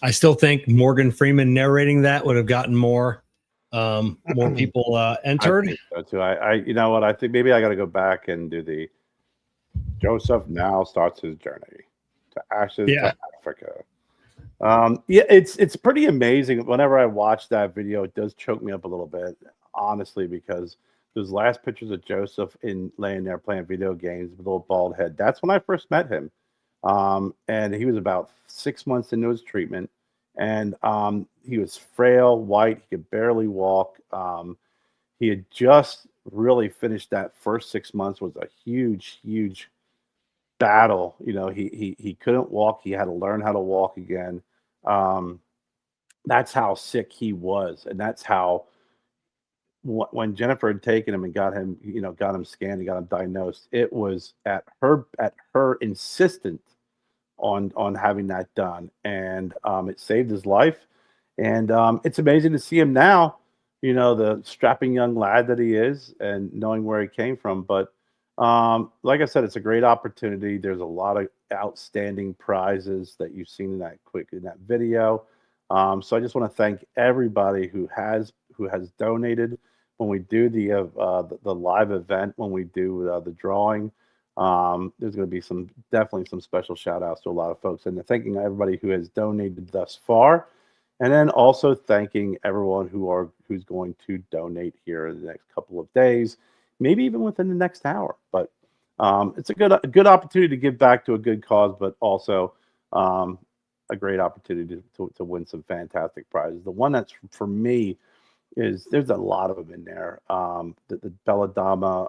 I still think Morgan Freeman narrating that would have gotten more people entered. I think so too. You know what? I think maybe I got to go back and do the Joseph now starts his journey to Ashes to Africa. Yeah, it's pretty amazing. Whenever I watch that video, it does choke me up a little bit, honestly, because those last pictures of Joseph laying there playing video games with a little bald head. That's when I first met him. And he was about 6 months into his treatment, and he was frail, white. He could barely walk. He had just really finished that first 6 months was a huge battle. He couldn't walk. He had to learn how to walk again. That's how sick he was, and that's how when Jennifer had taken him and got him scanned and got him diagnosed, it was at her insistence on having that done, and it saved his life. And it's amazing to see him now, the strapping young lad that he is, and knowing where he came from. But like I said, it's a great opportunity. There's a lot of outstanding prizes that you've seen in that video. So I just want to thank everybody who has donated. When we do the live event, when we do the drawing, there's going to be definitely some special shout outs to a lot of folks, and thanking everybody who has donated thus far, and then also thanking everyone who's going to donate here in the next couple of days, maybe even within the next hour. But it's a good opportunity to give back to a good cause, but also a great opportunity to win some fantastic prizes. The one that's for me there's a lot of them in there. The Belladama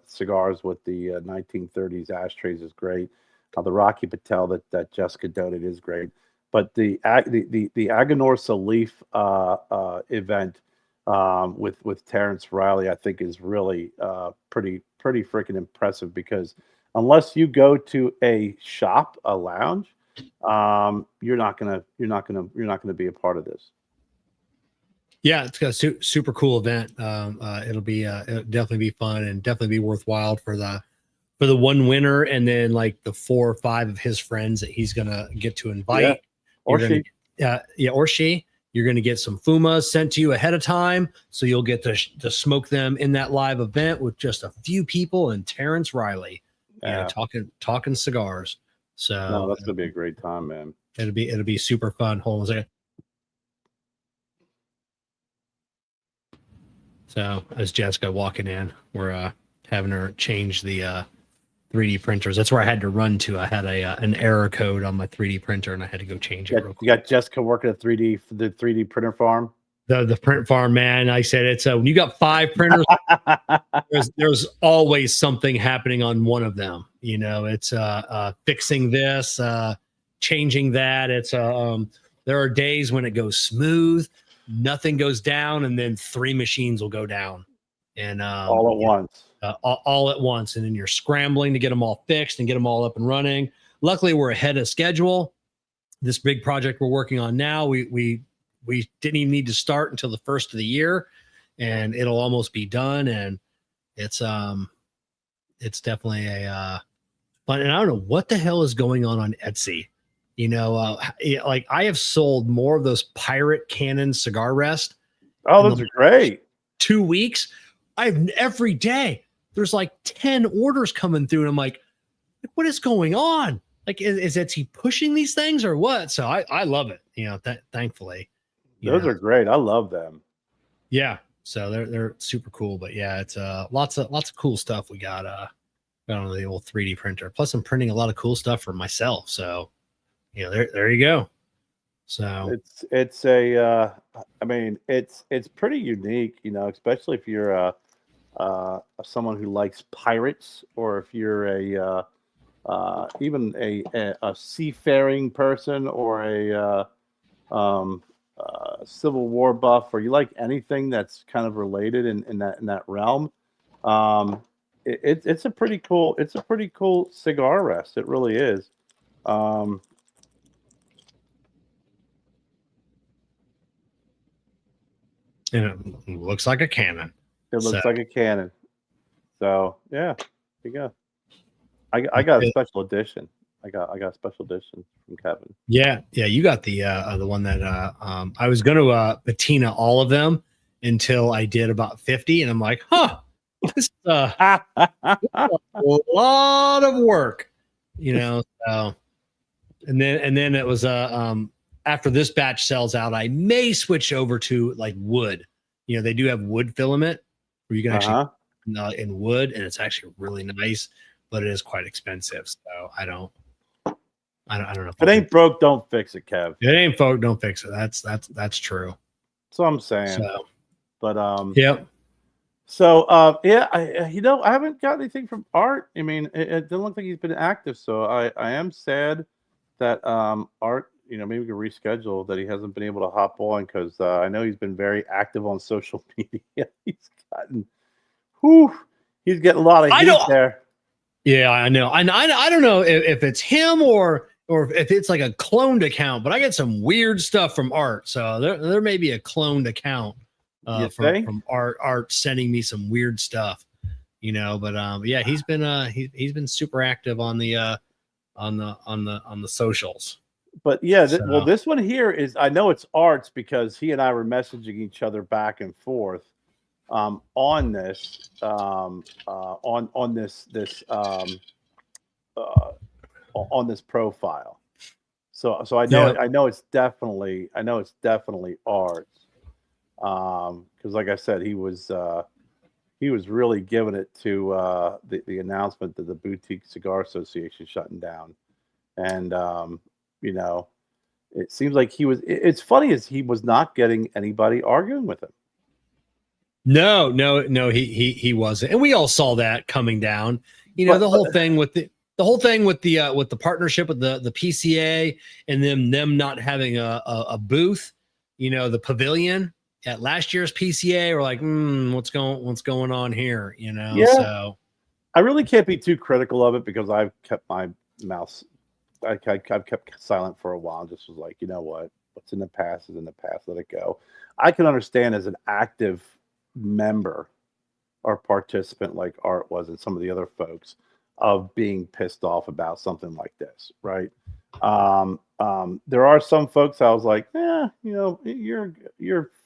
cigars with the 1930s ashtrays is great. The Rocky Patel that Jessica donated is great. But the Aganor Salif event with Terrence Riley, I think, is really pretty freaking impressive, because unless you go to a shop, a lounge, you're not gonna be a part of this. Yeah, it's got a super cool event. It'll definitely be fun and definitely be worthwhile for the one winner, and then like the 4 or 5 of his friends that he's gonna get to invite. Yeah. Or You're gonna, or she. You're gonna get some fumas sent to you ahead of time, so you'll get to smoke them in that live event with just a few people and Terrence Riley, talking cigars. So no, that's gonna be a great time, man. It'll be super fun. Hold on a second. So as Jessica walking in, we're having her change the 3D printers. That's where I had to run to. I had an error code on my 3D printer, and I had to go change it real quick. You got Jessica working at the 3D printer farm. The print farm, man. I said it's when you got 5 printers, there's always something happening on one of them. You know, it's fixing this, changing that. It's there are days when it goes smooth, nothing goes down, and then 3 machines will go down, and all at once. All at once, and then you're scrambling to get them all fixed and get them all up and running. Luckily, we're ahead of schedule. This big project we're working on now, we didn't even need to start until the first of the year, and it'll almost be done. And it's definitely a fun. And I don't know what the hell is going on Etsy. You know, like I have sold more of those pirate cannon cigar rest. Oh, those are great. 2 weeks. Every day there's like 10 orders coming through, and I'm like, what is going on? Like, is Etsy pushing these things or what? So I love it. You know, thankfully. Those are great. I love them. Yeah. So they're super cool. But yeah, it's lots of cool stuff we got on the old 3D printer. Plus I'm printing a lot of cool stuff for myself. So, you know, there you go. So it's a I mean, it's pretty unique, you know, especially if you're someone who likes pirates, or if you're even a seafaring person, or a Civil War buff, or you like anything that's kind of related in that realm. It's a pretty cool cigar rest. It really is. And it looks like a cannon. It looks like a cannon. So yeah, there you go. I got a special edition. I got a special edition from Kevin. Yeah, you got the one that I was going to patina all of them until I did about 50, and I'm like, this is a lot of work, you know. So, and then it was after this batch sells out, I may switch over to like wood. You know, they do have wood filament where you can actually in wood, and it's actually really nice, but it is quite expensive. So I don't know. If it ain't broke, don't fix it, Kev. If it ain't broke, don't fix it. That's true. That's what I'm saying. So, but yep. So yeah, I haven't got anything from Art. I mean, it doesn't look like he's been active. So I am sad that Art, you know, maybe we can reschedule, that he hasn't been able to hop on, because I know he's been very active on social media. He's getting a lot of heat there. Yeah, I know. I don't know if it's him or if it's like a cloned account, but I get some weird stuff from Art. So there may be a cloned account from Art sending me some weird stuff, you know. But yeah, he's been super active on the socials. But yeah, well, this one here is, I know it's Art's, because he and I were messaging each other back and forth on this on this profile. So I know it's definitely Art's, because like I said, he was really giving it to the announcement that the Boutique Cigar Association shutting down. And you know, it seems like it's funny as he was not getting anybody arguing with him. No, he wasn't. And we all saw that coming down. You know, the whole thing with the partnership with the PCA, and them not having a booth, you know, the pavilion at last year's PCA, were like, what's going on here, you know? Yeah. So I really can't be too critical of it, because I've kept my mouth, I've kept silent for a while, and just was like, you know what, What's in the past is in the past. Let it go. I can understand as an active member or participant like Art was and some of the other folks of being pissed off about something like this, right? There are some folks I was like, you're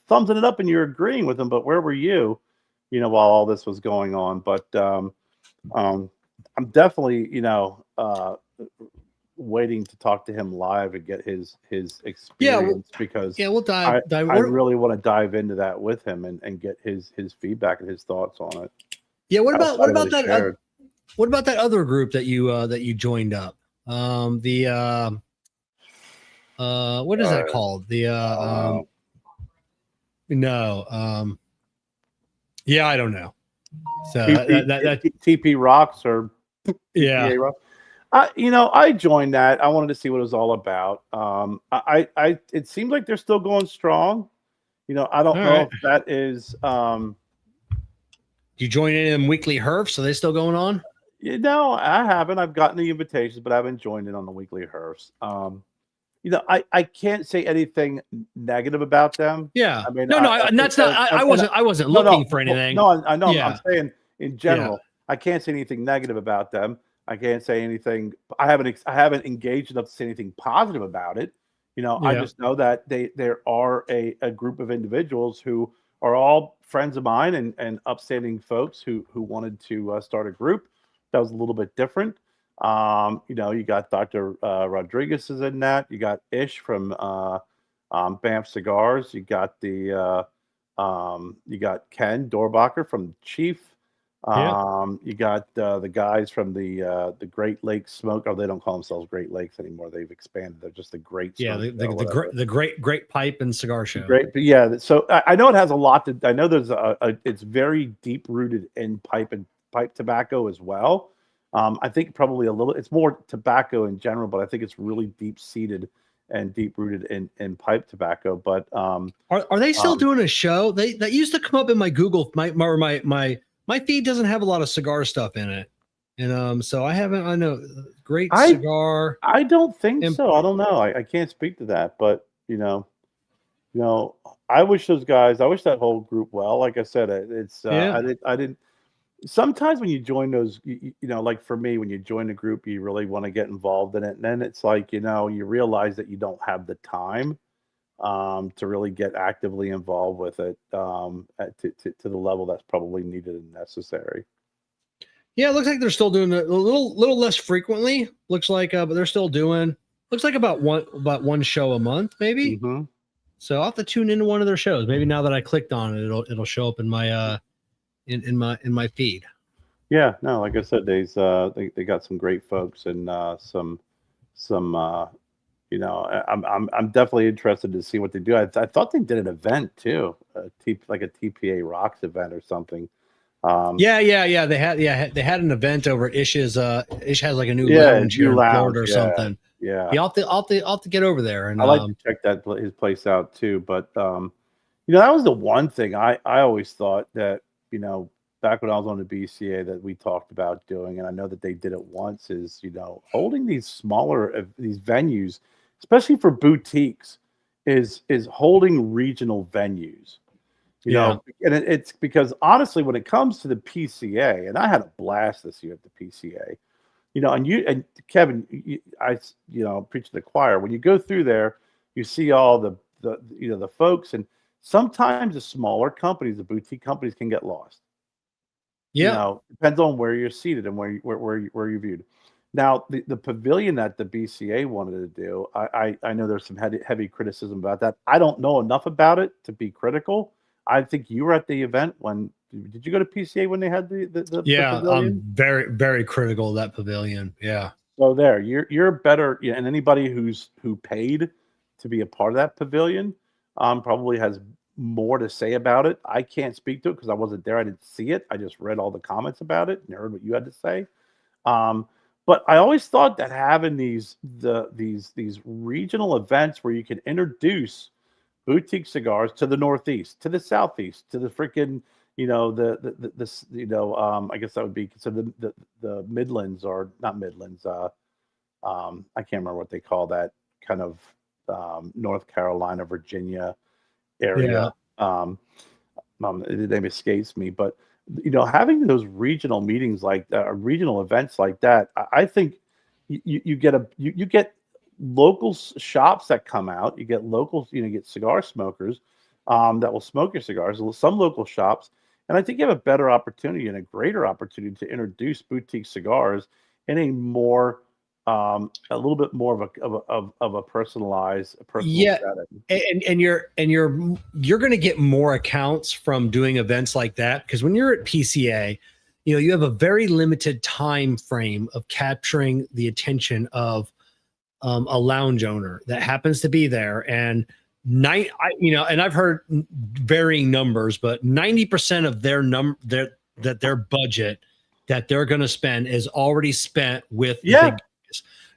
thumbsing it up and you're agreeing with them, but where were you, while all this was going on? But I'm definitely, waiting to talk to him live and get his experience because we'll dive. I really want to dive into that with him and get his feedback and his thoughts on it. Yeah, what about that? What about that other group that you joined up? What is that called? Yeah, I don't know. So TP Rocks or yeah. Rocks. I joined that. I wanted to see what it was all about. It seems like they're still going strong. I don't know if that is. You join in them weekly herfs? Are they still going on? No, I haven't. I've gotten the invitations, but I haven't joined in on the weekly herfs. I can't say anything negative about them. Yeah. I mean, I wasn't looking for anything. No, I know. Yeah. I'm saying in general, I can't say anything negative about them. I can't say anything. I haven't engaged enough to say anything positive about it. I just know that there are a group of individuals who are all friends of mine and upstanding folks who wanted to start a group that was a little bit different. You got Dr. Rodriguez is in that. You got Ish from Banff Cigars. You got you got Ken Dorbacher from Chief. You got the guys from the Great Lakes Smoke. Oh, they don't call themselves Great Lakes anymore. They've expanded. They're just the Great. Yeah, the Great Pipe and Cigar Show. Great, but yeah. So I know it has a lot to. I know there's it's very deep rooted in pipe tobacco as well. I think probably a little. It's more tobacco in general, but I think it's really deep seated and deep rooted in pipe tobacco. But are they still doing a show? That used to come up in my Google. My feed doesn't have a lot of cigar stuff in it. And so I know Great Cigar. I don't think so. I don't know. I can't speak to that, but I wish those guys, I wish that whole group well. Like I said, it's I didn't sometimes when you join those, like for me, when you join a group, you really want to get involved in it. And then it's like, you realize that you don't have the time to really get actively involved with it to the level that's probably needed and necessary. Yeah, it looks like they're still doing it a little less frequently. Looks like, but they're still doing. Looks like about one show a month, maybe. Mm-hmm. So I'll have to tune into one of their shows. Maybe now that I clicked on it, it'll show up in my in my feed. Yeah, no, like I said, they got some great folks and some. I'm definitely interested to see what they do. I thought they did an event too, like a TPA Rocks event or something. Yeah. They had an event over at Ish's. Ish has like a new lounge here in Florida or something. Yeah. I'll have to get over there. And I like to check his place out too. But that was the one thing I always thought that back when I was on the BCA that we talked about doing, and I know that they did it once, is holding these smaller these venues, especially for boutiques, is holding regional venues. And it's because honestly, when it comes to the PCA, and I had a blast this year at the PCA, and Kevin, I preach to the choir. When you go through there, you see all the folks, and sometimes the smaller companies, the boutique companies, can get lost. Yeah, depends on where you're seated and where you're viewed. Now, the pavilion that the BCA wanted to do, I know there's some heavy criticism about that. I don't know enough about it to be critical. I think you were at the event when. Did you go to PCA when they had the pavilion? I'm very, very critical of that pavilion. Yeah. So there, you're better, and anybody who paid to be a part of that pavilion, probably has more to say about it. I can't speak to it because I wasn't there. I didn't see it. I just read all the comments about it and heard what you had to say. But I always thought that having these regional events where you can introduce boutique cigars to the Northeast, to the Southeast, to the freaking I guess that would be considered the Midlands, or not Midlands. I can't remember what they call that kind of North Carolina, Virginia area. The name escapes me, but having those regional meetings like that, or regional events like that, I think you get local shops that come out. You get locals, you get cigar smokers that will smoke your cigars. Some local shops, and I think you have a better opportunity and a greater opportunity to introduce boutique cigars in a more a little bit more of a personal setting. And you're going to get more accounts from doing events like that, because when you're at PCA, you have a very limited time frame of capturing the attention of a lounge owner that happens to be there. And and I've heard varying numbers, but 90% of their budget that they're going to spend is already spent with the big guys.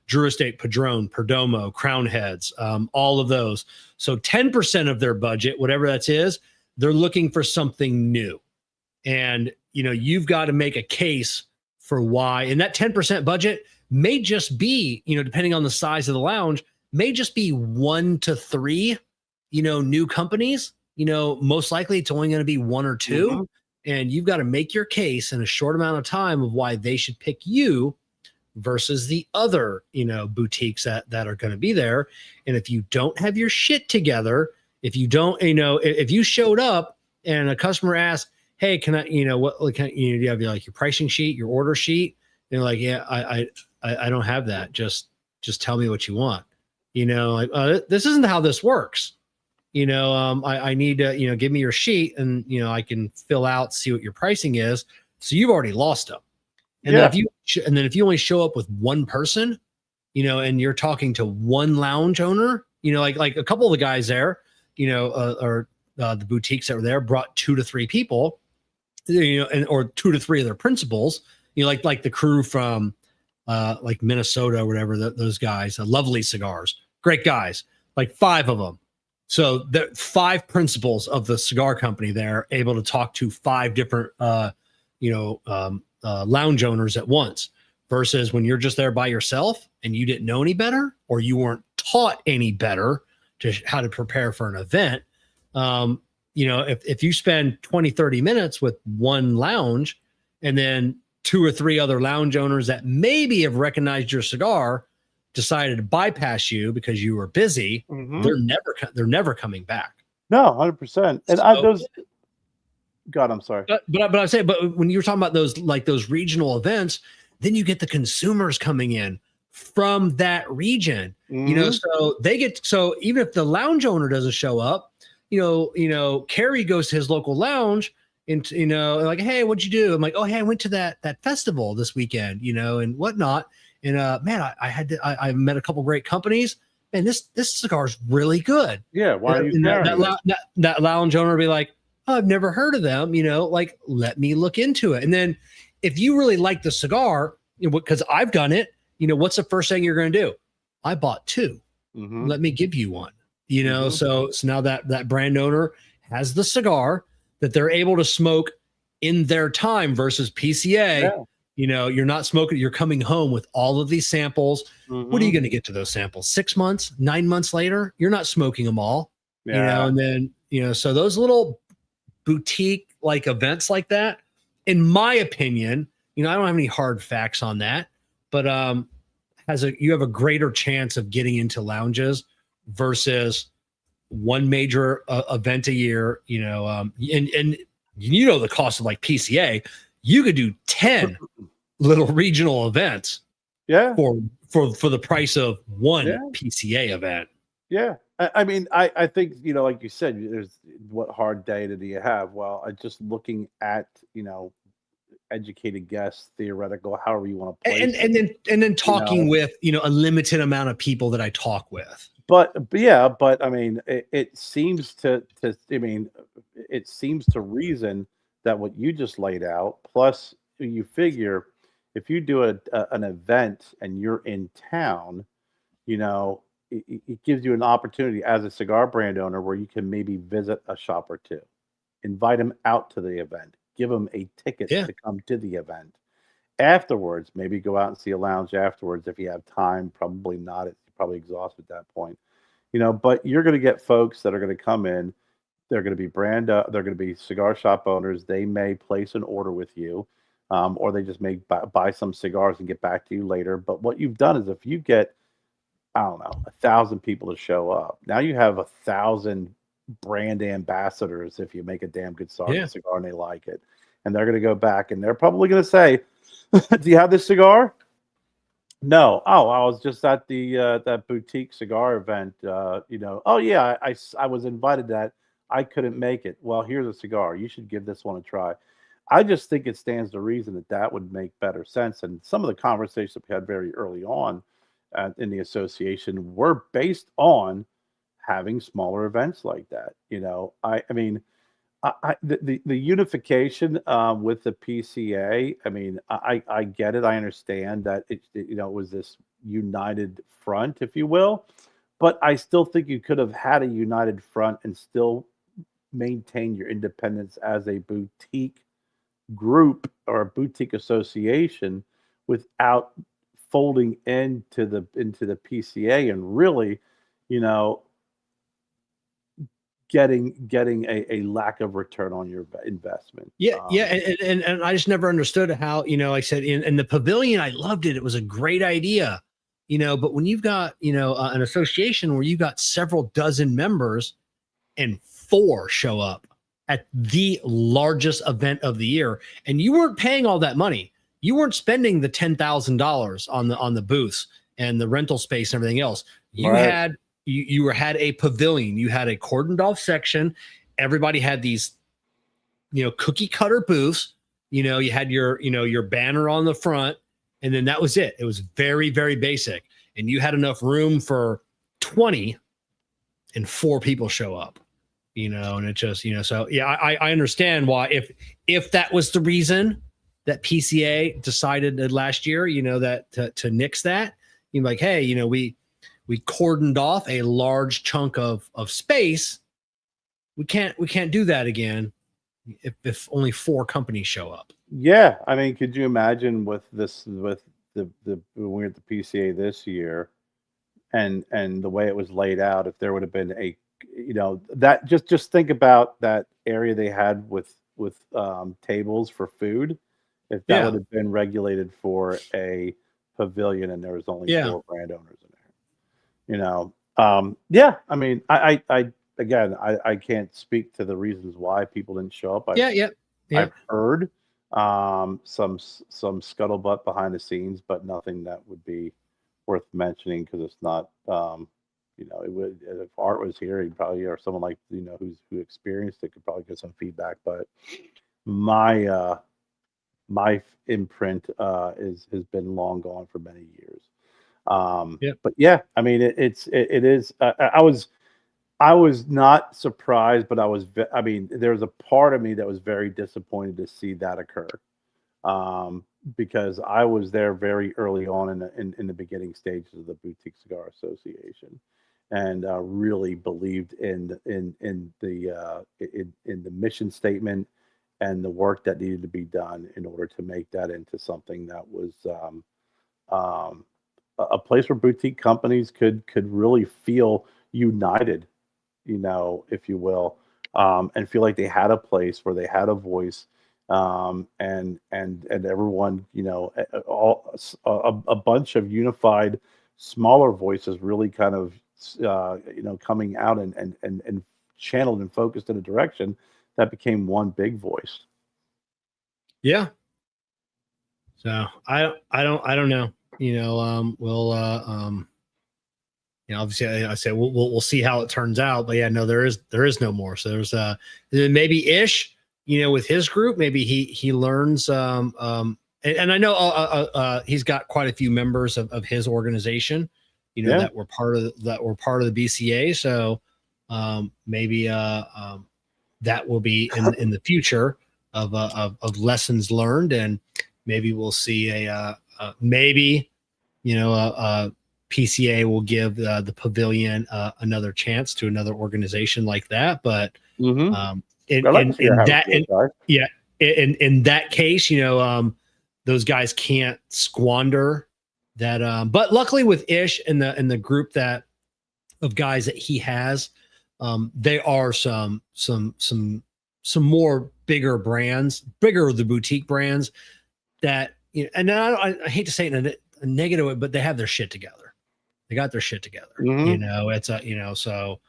Drew Estate, Padron, Perdomo, Crown Heads, all of those. So 10% of their budget, whatever that is, they're looking for something new. And, you've got to make a case for why. And that 10% budget may just be, depending on the size of the lounge, may just be 1 to 3, new companies. Most likely it's only going to be 1 or 2. Mm-hmm. And you've got to make your case in a short amount of time of why they should pick you versus the other, boutiques that are going to be there. And if you don't have your shit together, if you don't, if you showed up and a customer asked, hey, can I, do you have like your pricing sheet, your order sheet? And like, yeah, I don't have that. Just tell me what you want. This isn't how this works. I need to, give me your sheet and, I can fill out, see what your pricing is. So you've already lost them. And then if you only show up with one person, and you're talking to one lounge owner, like a couple of the guys there, or the boutiques that were there brought 2 to 3 people, or 2 to 3 of their principals, like the crew from like Minnesota or whatever, those guys, Lovely Cigars, great guys, like 5 of them. So the 5 principals of the cigar company there able to talk to 5 different, lounge owners at once, versus when you're just there by yourself and you didn't know any better, or you weren't taught any better to how to prepare for an event. If you spend 20, 30 minutes with one lounge and then 2 or 3 other lounge owners that maybe have recognized your cigar decided to bypass you because you were busy, Mm-hmm. they're never coming back. No, 100%. And I'm sorry. But I say, but when you were talking about those regional events, then you get the consumers coming in from that region. Mm-hmm. So even if the lounge owner doesn't show up, Kerry goes to his local lounge and, like, hey, what'd you do? I'm like, oh, hey, I went to that festival this weekend, and whatnot. And man, I met a couple great companies, and this cigar is really good. Yeah. Why are you that lounge owner will be like, oh, I've never heard of them, like, let me look into it. And then if you really like the cigar, because I've done it, what's the first thing you're going to do? I bought 2. Mm-hmm. Let me give you one, Mm-hmm. So now that brand owner has the cigar that they're able to smoke in their time versus PCA. Yeah. You're not smoking, you're coming home with all of these samples. Mm-hmm. What are you going to get to those samples? 6 months, 9 months later, you're not smoking them all, and then, so those little boutique like events like that, in my opinion, I don't have any hard facts on that, but you have a greater chance of getting into lounges versus one major event a year, and the cost of like PCA, you could do 10 little regional events for the price of one PCA event. Yeah. I mean, I think, like you said, there's what hard data do you have? Well, just looking at, educated guess, theoretical, however you want to place and then talking with, a limited amount of people that I talk with. But I mean, it seems to reason that what you just laid out, plus you figure if you do an event and you're in town, it gives you an opportunity as a cigar brand owner where you can maybe visit a shop or 2, invite them out to the event, give them a ticket to come to the event. Afterwards, maybe go out and see a lounge afterwards if you have time. Probably not. It's probably exhausted at that point. But you're going to get folks that are going to come in. They're going to be they're going to be cigar shop owners. They may place an order with you, or they just may buy some cigars and get back to you later. But what you've done is if you get, I don't know, 1,000 people to show up, now you have 1,000 brand ambassadors if you make a damn good cigar and they like it. And they're going to go back and they're probably going to say, do you have this cigar? No. Oh, I was just at the that boutique cigar event. Oh yeah, I was invited to that. I couldn't make it. Well, here's a cigar. You should give this one a try. I just think it stands to reason that that would make better sense. And some of the conversations we had very early on in the association were based on having smaller events like that. The unification with the PCA. I mean, I get it. I understand that it was this united front, if you will, but I still think you could have had a united front and still maintain your independence as a boutique group or a boutique association without folding into the PCA and really, getting a lack of return on your investment. And I just never understood how, like I said, in the pavilion, I loved it. It was a great idea, but when you've got, an association where you've got several dozen members and 4 show up at the largest event of the year, and you weren't paying all that money. You weren't spending the $10,000 on the booths and the rental space and everything else. You had a pavilion. You had a cordoned off section. Everybody had these, cookie cutter booths. You had your banner on the front, and then that was it. It was very, very basic. And you had enough room for 20 and 4 people show up, and it just, so yeah, I understand why if that was the reason that PCA decided last year, that to nix that, you're like, hey, we cordoned off a large chunk of space. We can't do that again if only 4 companies show up. Yeah, I mean, could you imagine with the when we're at the PCA this year, and the way it was laid out, if there would have been that just think about that area they had with tables for food, if that would have been regulated for a pavilion and there was only 4 brand owners in there. I mean, I can't speak to the reasons why people didn't show up. I've heard some scuttlebutt behind the scenes, but nothing that would be worth mentioning because it's not. It would, if Art was here, he'd probably, or someone like who experienced it, could probably get some feedback. But my imprint has been long gone for many years. But yeah, I mean, it is. I was not surprised, but there was a part of me that was very disappointed to see that occur, because I was there very early on in the beginning stages of the Boutique Cigar Association, and really believed in the mission statement and the work that needed to be done in order to make that into something that was a place where boutique companies could really feel united, if you will, and feel like they had a place where they had a voice, and everyone, a bunch of unified smaller voices really kind of coming out and channeled and focused in a direction that became one big voice. Yeah. So I don't know. We'll obviously I say we'll see how it turns out. But yeah, no, there is no more. So there's maybe Ish, with his group, maybe he learns and I know he's got quite a few members of his organization, that were part of the BCA. So maybe that will be in the future of lessons learned, and maybe we'll see PCA will give the pavilion another chance to another organization like that. But in that case, those guys can't squander that. But luckily with Ish and the group that of guys that he has, they are some more bigger brands, bigger the boutique brands that, you know, and I hate to say it in a negative way, but they have their shit together. They got their shit together. Mhm. You know, it's a, you know, so,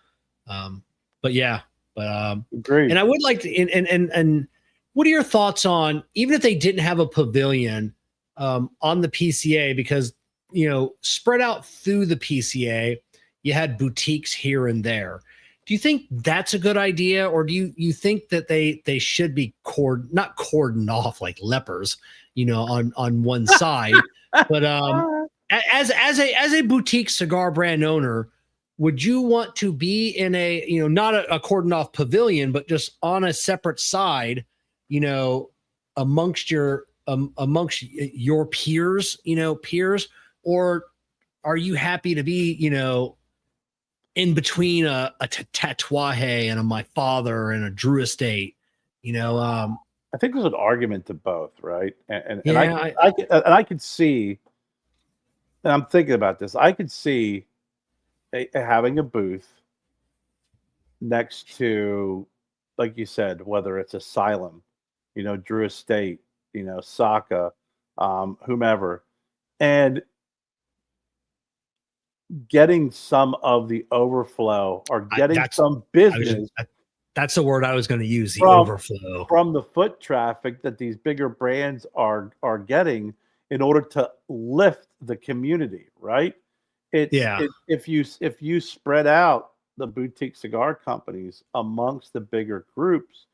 but yeah, but Agreed. and I would like to, and what are your thoughts on, even if they didn't have a pavilion on the PCA, because, you know, spread out through the PCA, you had boutiques here and there. Do you think that's a good idea, or do you think that they should be not cordoned off like lepers, you know, on one side, but as a boutique cigar brand owner, would you want to be in a, you know, not a cordoned off pavilion, but just on a separate side, you know, amongst your peers, you know, or are you happy to be, you know, in between a Tatuaje and a My Father and a Drew Estate, you know? I think there's an argument to both, right? And Yeah, I could see, and I'm thinking about this. I could see having a booth next to, like you said, whether it's Asylum, you know, Drew Estate, you know, Saka, whomever, and getting some of the overflow or getting some business. That's the word I was going to use, the from, overflow. from the foot traffic that these bigger brands are getting in order to lift the community, right? If you spread out the boutique cigar companies amongst the bigger groups,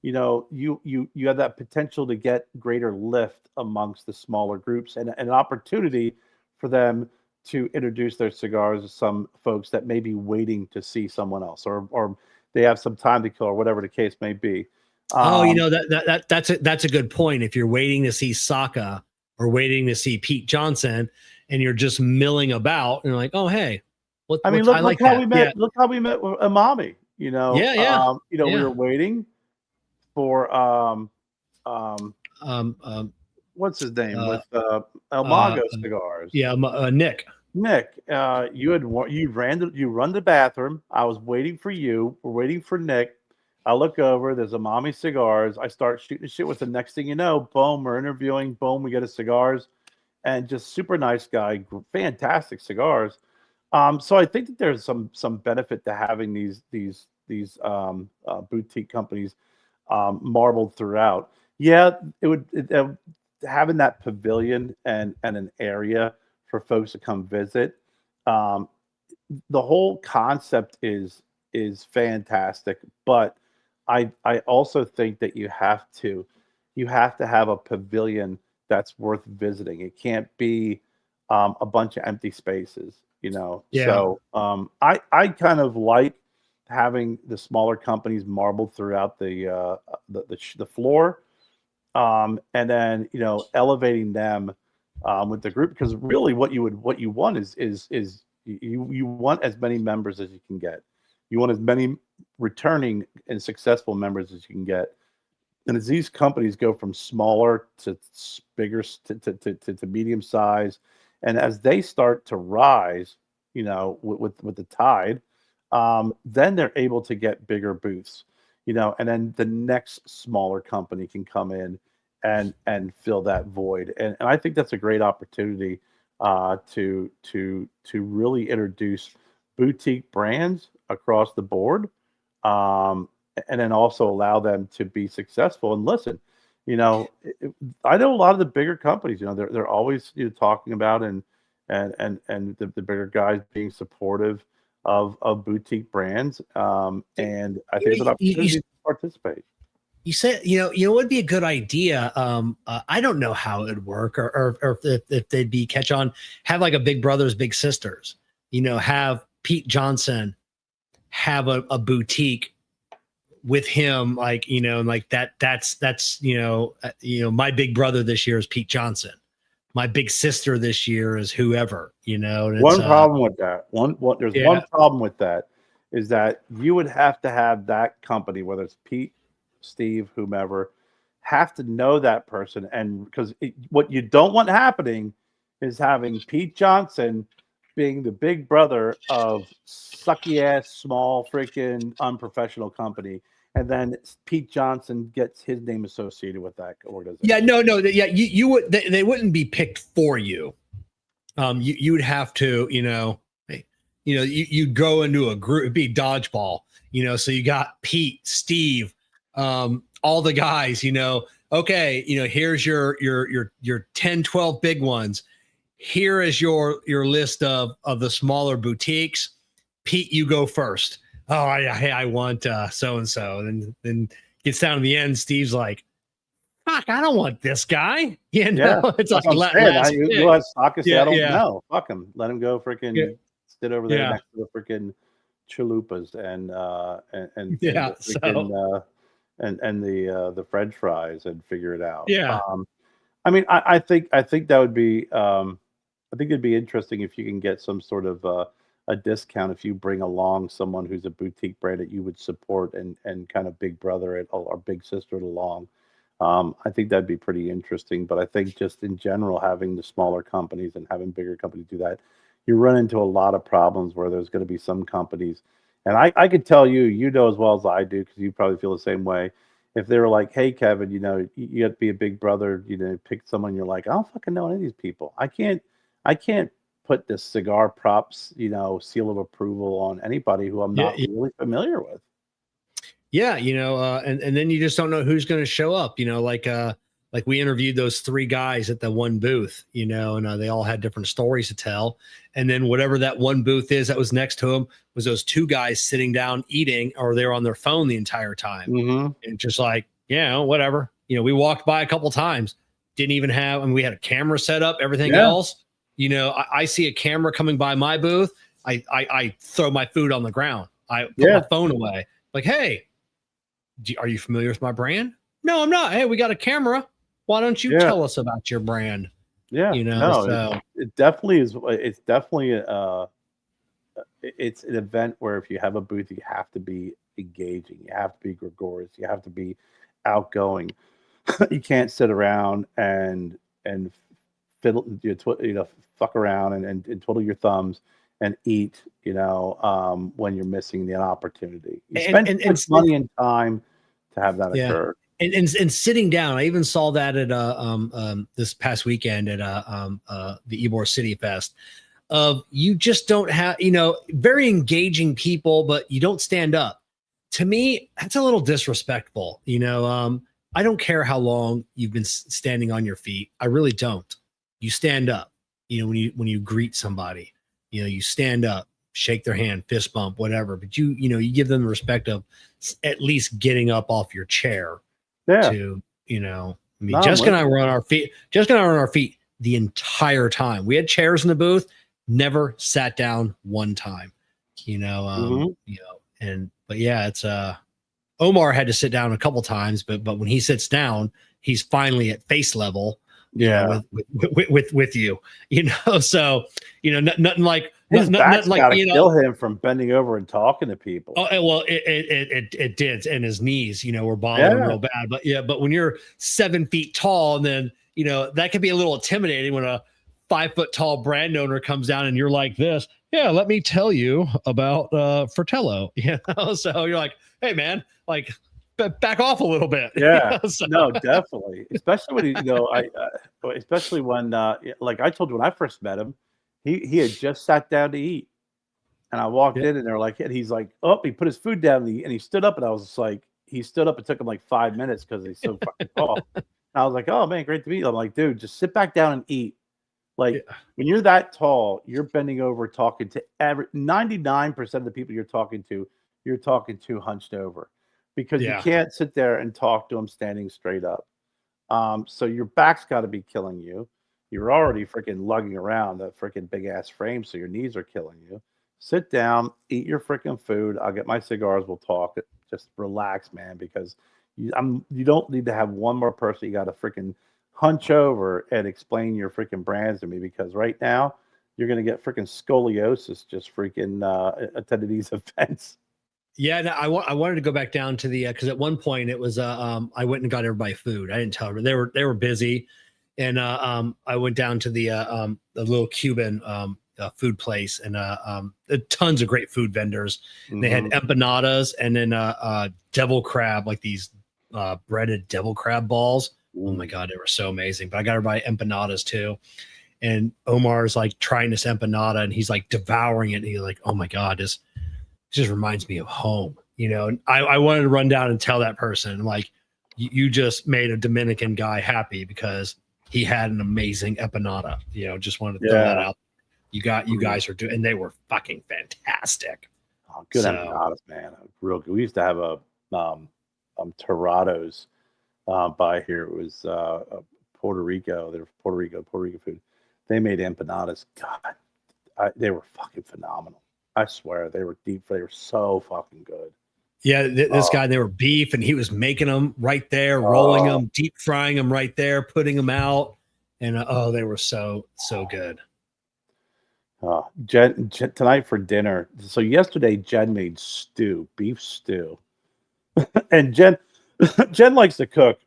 you know, you have that potential to get greater lift amongst the smaller groups, and an opportunity for them to introduce their cigars to some folks that may be waiting to see someone else, or they have some time to kill, or whatever the case may be. You know, that's a good point. If you're waiting to see Saka or waiting to see Pete Johnson, and you're just milling about, and you're like, oh hey, look how we met. Look how we met with Amami. You know, you know, we were waiting for what's his name with El Mago Cigars. Nick. You run the bathroom. I was waiting for you. We're waiting for Nick. I look over. There's Amami Cigars. I start shooting shit with the next thing you know, boom, we're interviewing. Boom, we get a cigars, and just super nice guy, fantastic cigars. So I think that there's some benefit to having these boutique companies marbled throughout. Yeah, having that pavilion and an area for folks to come visit. The whole concept is fantastic, but I also think that you have to have a pavilion that's worth visiting. It can't be a bunch of empty spaces, you know. Yeah. So I kind of like having the smaller companies marbled throughout the floor, and then, you know, elevating them with the group, because really what you want is you want as many members as you can get. You want as many returning and successful members as you can get. And as these companies go from smaller to bigger to medium size, and as they start to rise, you know, with the tide, then they're able to get bigger booths, you know, and then the next smaller company can come in and fill that void. And I think that's a great opportunity to really introduce boutique brands across the board, and then also allow them to be successful. And listen, you know, I know a lot of the bigger companies, you know, they're always, you know, talking about and the bigger guys being supportive of boutique brands. And I think it's an opportunity to participate. You said, you know, it would be a good idea. I don't know how it would work, or if they'd be catch on, have like a Big Brothers Big Sisters, you know, have Pete Johnson have a boutique with him, like, you know, like that's you know, my big brother this year is Pete Johnson. My big sister this year is whoever, you know. And one problem with that, one problem with that is that you would have to have that company, whether it's Pete, Steve, whomever, have to know that person. And because what you don't want happening is having Pete Johnson being the big brother of sucky ass small freaking unprofessional company, and then Pete Johnson gets his name associated with that organization. Yeah, no, yeah, you would they wouldn't be picked for you. You would have to, you'd go into a group, it'd be dodgeball, so you got Pete, Steve, all the guys, okay, here's your 10, 12 big ones. Here is your list of the smaller boutiques. Pete, you go first. Oh, hey, I want so-and-so. And then gets down to the end. Steve's like, fuck, I don't want this guy. It's like you'll have Saka say, I don't know. Fuck him. Let him go freaking sit over there next to the freaking chalupas and the French fries and figure it out. Yeah. I think that would be I think it'd be interesting if you can get some sort of a discount if you bring along someone who's a boutique brand that you would support and kind of big brother it or big sister it along. I think that'd be pretty interesting. But I think just in general, having the smaller companies and having bigger companies do that, you run into a lot of problems where there's going to be some companies. And I could tell you know as well as I do, because you probably feel the same way. If they were like, hey, Kevin, you have to be a big brother, pick someone you're like, I don't fucking know any of these people. I can't put this cigar props, seal of approval on anybody who I'm not really familiar with. Yeah, and then you just don't know who's going to show up. Like we interviewed those 3 guys at the one booth, and they all had different stories to tell. And then whatever that one booth is that was next to them was those 2 guys sitting down eating, or they were on their phone the entire time. Mm-hmm. And just like, whatever. We walked by a couple times, didn't even have, we had a camera set up, everything else. I see a camera coming by my booth. I throw my food on the ground. I put my phone away. Like, hey, are you familiar with my brand? No, I'm not. Hey, we got a camera. Why don't you tell us about your brand? Yeah, it definitely is. It's definitely it's an event where if you have a booth, you have to be engaging. You have to be gregarious. You have to be outgoing. You can't sit around and fiddle, fuck around and twiddle your thumbs and eat. When you're missing the opportunity, you spend money and time to have that occur. And sitting down, I even saw that at this past weekend at the Ybor City Fest. You just don't have, very engaging people, but you don't stand up. To me, that's a little disrespectful. I don't care how long you've been standing on your feet. I really don't. You stand up. When you greet somebody, you stand up, shake their hand, fist bump, whatever. But you give them the respect of at least getting up off your chair. Yeah. Jessica and I were on our feet. Jessica and I were on our feet the entire time. We had chairs in the booth, never sat down one time. It's Omar had to sit down a couple times, but when he sits down, he's finally at face level. With you, so nothing like his back's like gotta kill him from bending over and talking to people. Oh well, it did, and his knees, were bothering real bad. But when you're 7 feet tall, and then that could be a little intimidating when a 5 foot tall brand owner comes down and you're like this. Yeah, let me tell you about Fratello. So you're like, hey man, like. Back off a little bit. Yeah, no, definitely. Especially when especially when like I told you when I first met him, he had just sat down to eat, and I walked in and they're like, and he's like, oh, he put his food down and he stood up, and I was just like, he stood up. It took him like 5 minutes because he's so fucking tall. And I was like, oh man, great to meet you. I'm like, dude, just sit back down and eat. Like when you're that tall, you're bending over talking to 99% of the people you're talking to hunched over. Because you can't sit there and talk to them standing straight up. So your back's got to be killing you. You're already freaking lugging around that freaking big ass frame, so your knees are killing you. Sit down, eat your freaking food. I'll get my cigars. We'll talk. Just relax, man, because you don't need to have one more person. You got to freaking hunch over and explain your freaking brands to me, because right now you're gonna get freaking scoliosis just freaking attending these events. Yeah, no, I wanted to go back down to the because at one point it was I went and got everybody food. I didn't tell them they were busy, and I went down to the little Cuban food place, and tons of great food vendors. They had empanadas and then devil crab, like these breaded devil crab balls. Oh my God, they were so amazing. But I got to buy empanadas too. And Omar's like trying this empanada and he's like devouring it. And he's like, oh my God, this just reminds me of home. You know, and I wanted to run down and tell that person, like, you just made a Dominican guy happy because he had an amazing empanada. You know, just wanted to throw that out. You guys are doing, and they were fucking fantastic. Oh, good empanadas, man. Real good. We used to have a Torados by here. It was Puerto Rico. They were Puerto Rico food. They made empanadas. God, they were fucking phenomenal. I swear, they were deep. They were so fucking good. Yeah, this guy, they were beef, and he was making them right there, rolling them, deep frying them right there, putting them out, and they were so good. Jen, tonight for dinner. So yesterday, Jen made beef stew, and Jen likes to cook,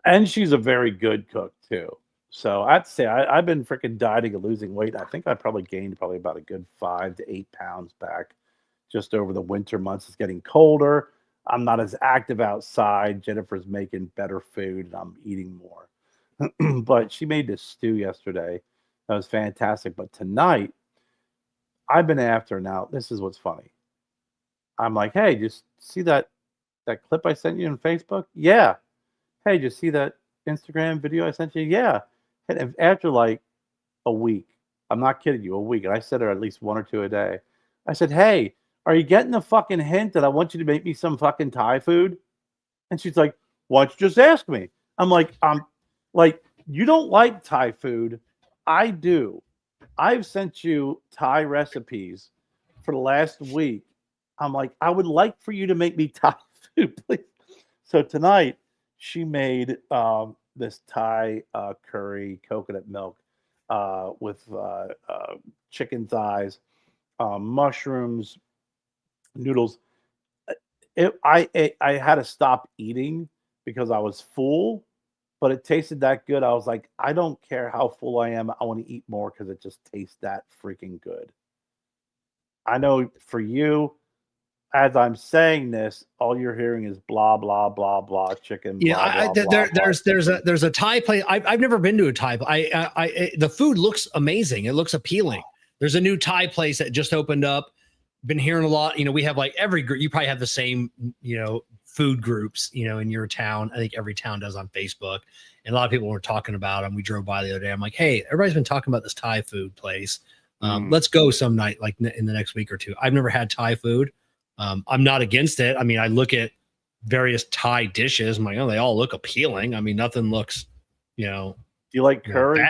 and she's a very good cook too. So I'd say I've been freaking dieting and losing weight. I think I probably gained about a good 5 to 8 pounds back just over the winter months. It's getting colder. I'm not as active outside. Jennifer's making better food, and I'm eating more. But she made this stew yesterday. That was fantastic. But tonight, I've been after now. This is what's funny. I'm like, hey, just see that clip I sent you on Facebook? Yeah. Hey, just see that Instagram video I sent you? Yeah. And after like a week, I'm not kidding you, a week, and I said her at least 1 or 2 a day. I said, hey, are you getting the fucking hint that I want you to make me some fucking Thai food? And she's like, why don't you just ask me? I'm like, you don't like Thai food. I do. I've sent you Thai recipes for the last week. I'm like, I would like for you to make me Thai food, please. So tonight, she made this Thai curry coconut milk with chicken thighs, mushrooms, noodles. I had to stop eating because I was full, but it tasted that good. I was like, I don't care how full I am. I want to eat more because it just tastes that freaking good. I know for you, as I'm saying this, all you're hearing is blah blah blah blah chicken. Yeah, there's a Thai place. I've never been to a Thai. The food looks amazing. It looks appealing. There's a new Thai place that just opened up. Been hearing a lot. You know, we have like every group. You probably have the same, food groups, in your town. I think every town does on Facebook. And a lot of people were talking about them. We drove by the other day. I'm like, hey, everybody's been talking about this Thai food place. Let's go some night, like in the next week or two. I've never had Thai food. I'm not against it. I mean, I look at various Thai dishes. I'm like, oh, they all look appealing. I mean, nothing looks, Do you like curry?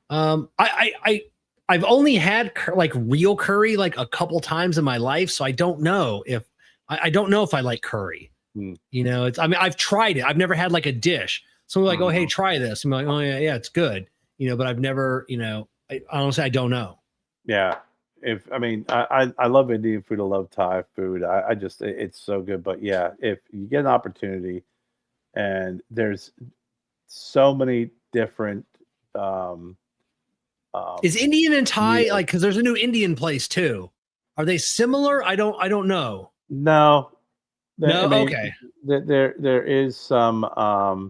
I've only had like real curry like a couple times in my life, so I don't know if I don't know if I like curry. I've tried it. I've never had like a dish. So we're like, oh, hey, try this. I'm like, oh yeah, it's good. But I've never, honestly, I don't know. Yeah. I love Indian food. I love Thai food. I just, it's so good. But yeah, if you get an opportunity, and there's so many different, is Indian and Thai like, because there's a new Indian place too. Are they similar? I don't know. No. Okay. There is some I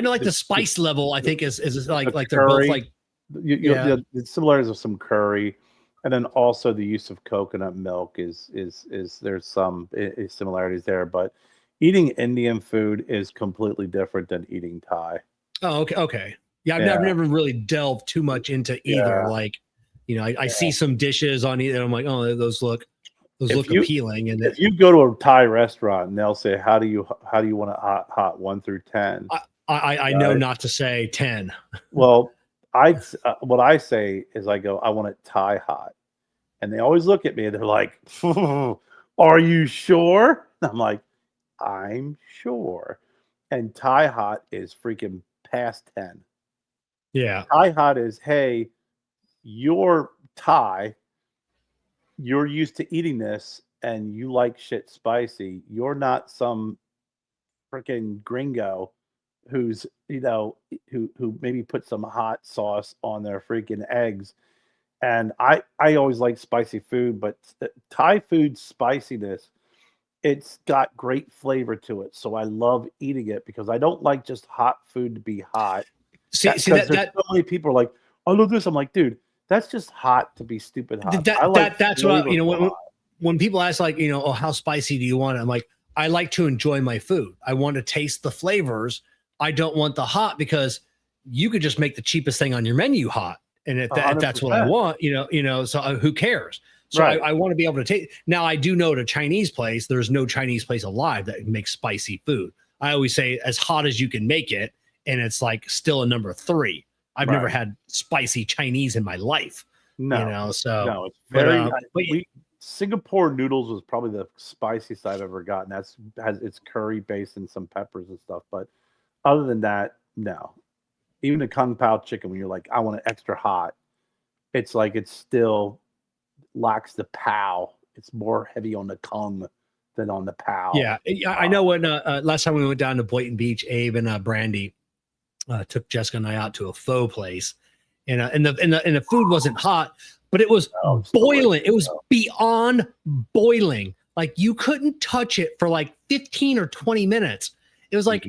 know like the spice level I think is like the they're both curry, like the similarities of some curry, and then also the use of coconut milk is there's some similarities there, but eating Indian food is completely different than eating Thai. Oh, okay. Yeah, I've never really delved too much into either. Yeah. Like, I see some dishes on either. I'm like, oh, those look appealing. And if you go to a Thai restaurant and they'll say, how do you want it hot 1 through 10? I know not to say 10. Well, what I say is I go, I want it Thai hot, and they always look at me and they're like, are you sure? I'm like, I'm sure. And Thai hot is freaking past 10. Yeah. Thai hot is, hey, you're Thai, you're used to eating this, and you like shit spicy. You're not some freaking gringo who's who maybe put some hot sauce on their freaking eggs. And I always like spicy food, but Thai food spiciness, it's got great flavor to it. So I love eating it because I don't like just hot food to be hot. See Because there's so many people are like, I love this. I'm like, dude, that's just hot to be stupid hot. That's what when people ask like, oh, how spicy do you want it? I'm like, I like to enjoy my food. I want to taste the flavors. I don't want the hot because you could just make the cheapest thing on your menu hot. And if that's what I want, so who cares? So right. I want to be able to take. Now I do know at a Chinese place, there's no Chinese place alive that makes spicy food. I always say as hot as you can make it. And it's like still a number 3. I've never had spicy Chinese in my life. No, no, it's very, Singapore noodles was probably the spiciest I've ever gotten. It's curry based and some peppers and stuff. But other than that, no. Even the Kung Pao chicken, when you're like, I want it extra hot, it's like it still lacks the pow. It's more heavy on the Kung than on the pow. Yeah, I know when last time we went down to Boynton Beach, Abe and Brandy took Jessica and I out to a pho place, and the food wasn't hot, but it was boiling. It was beyond boiling. Like you couldn't touch it for like 15 or 20 minutes. It was like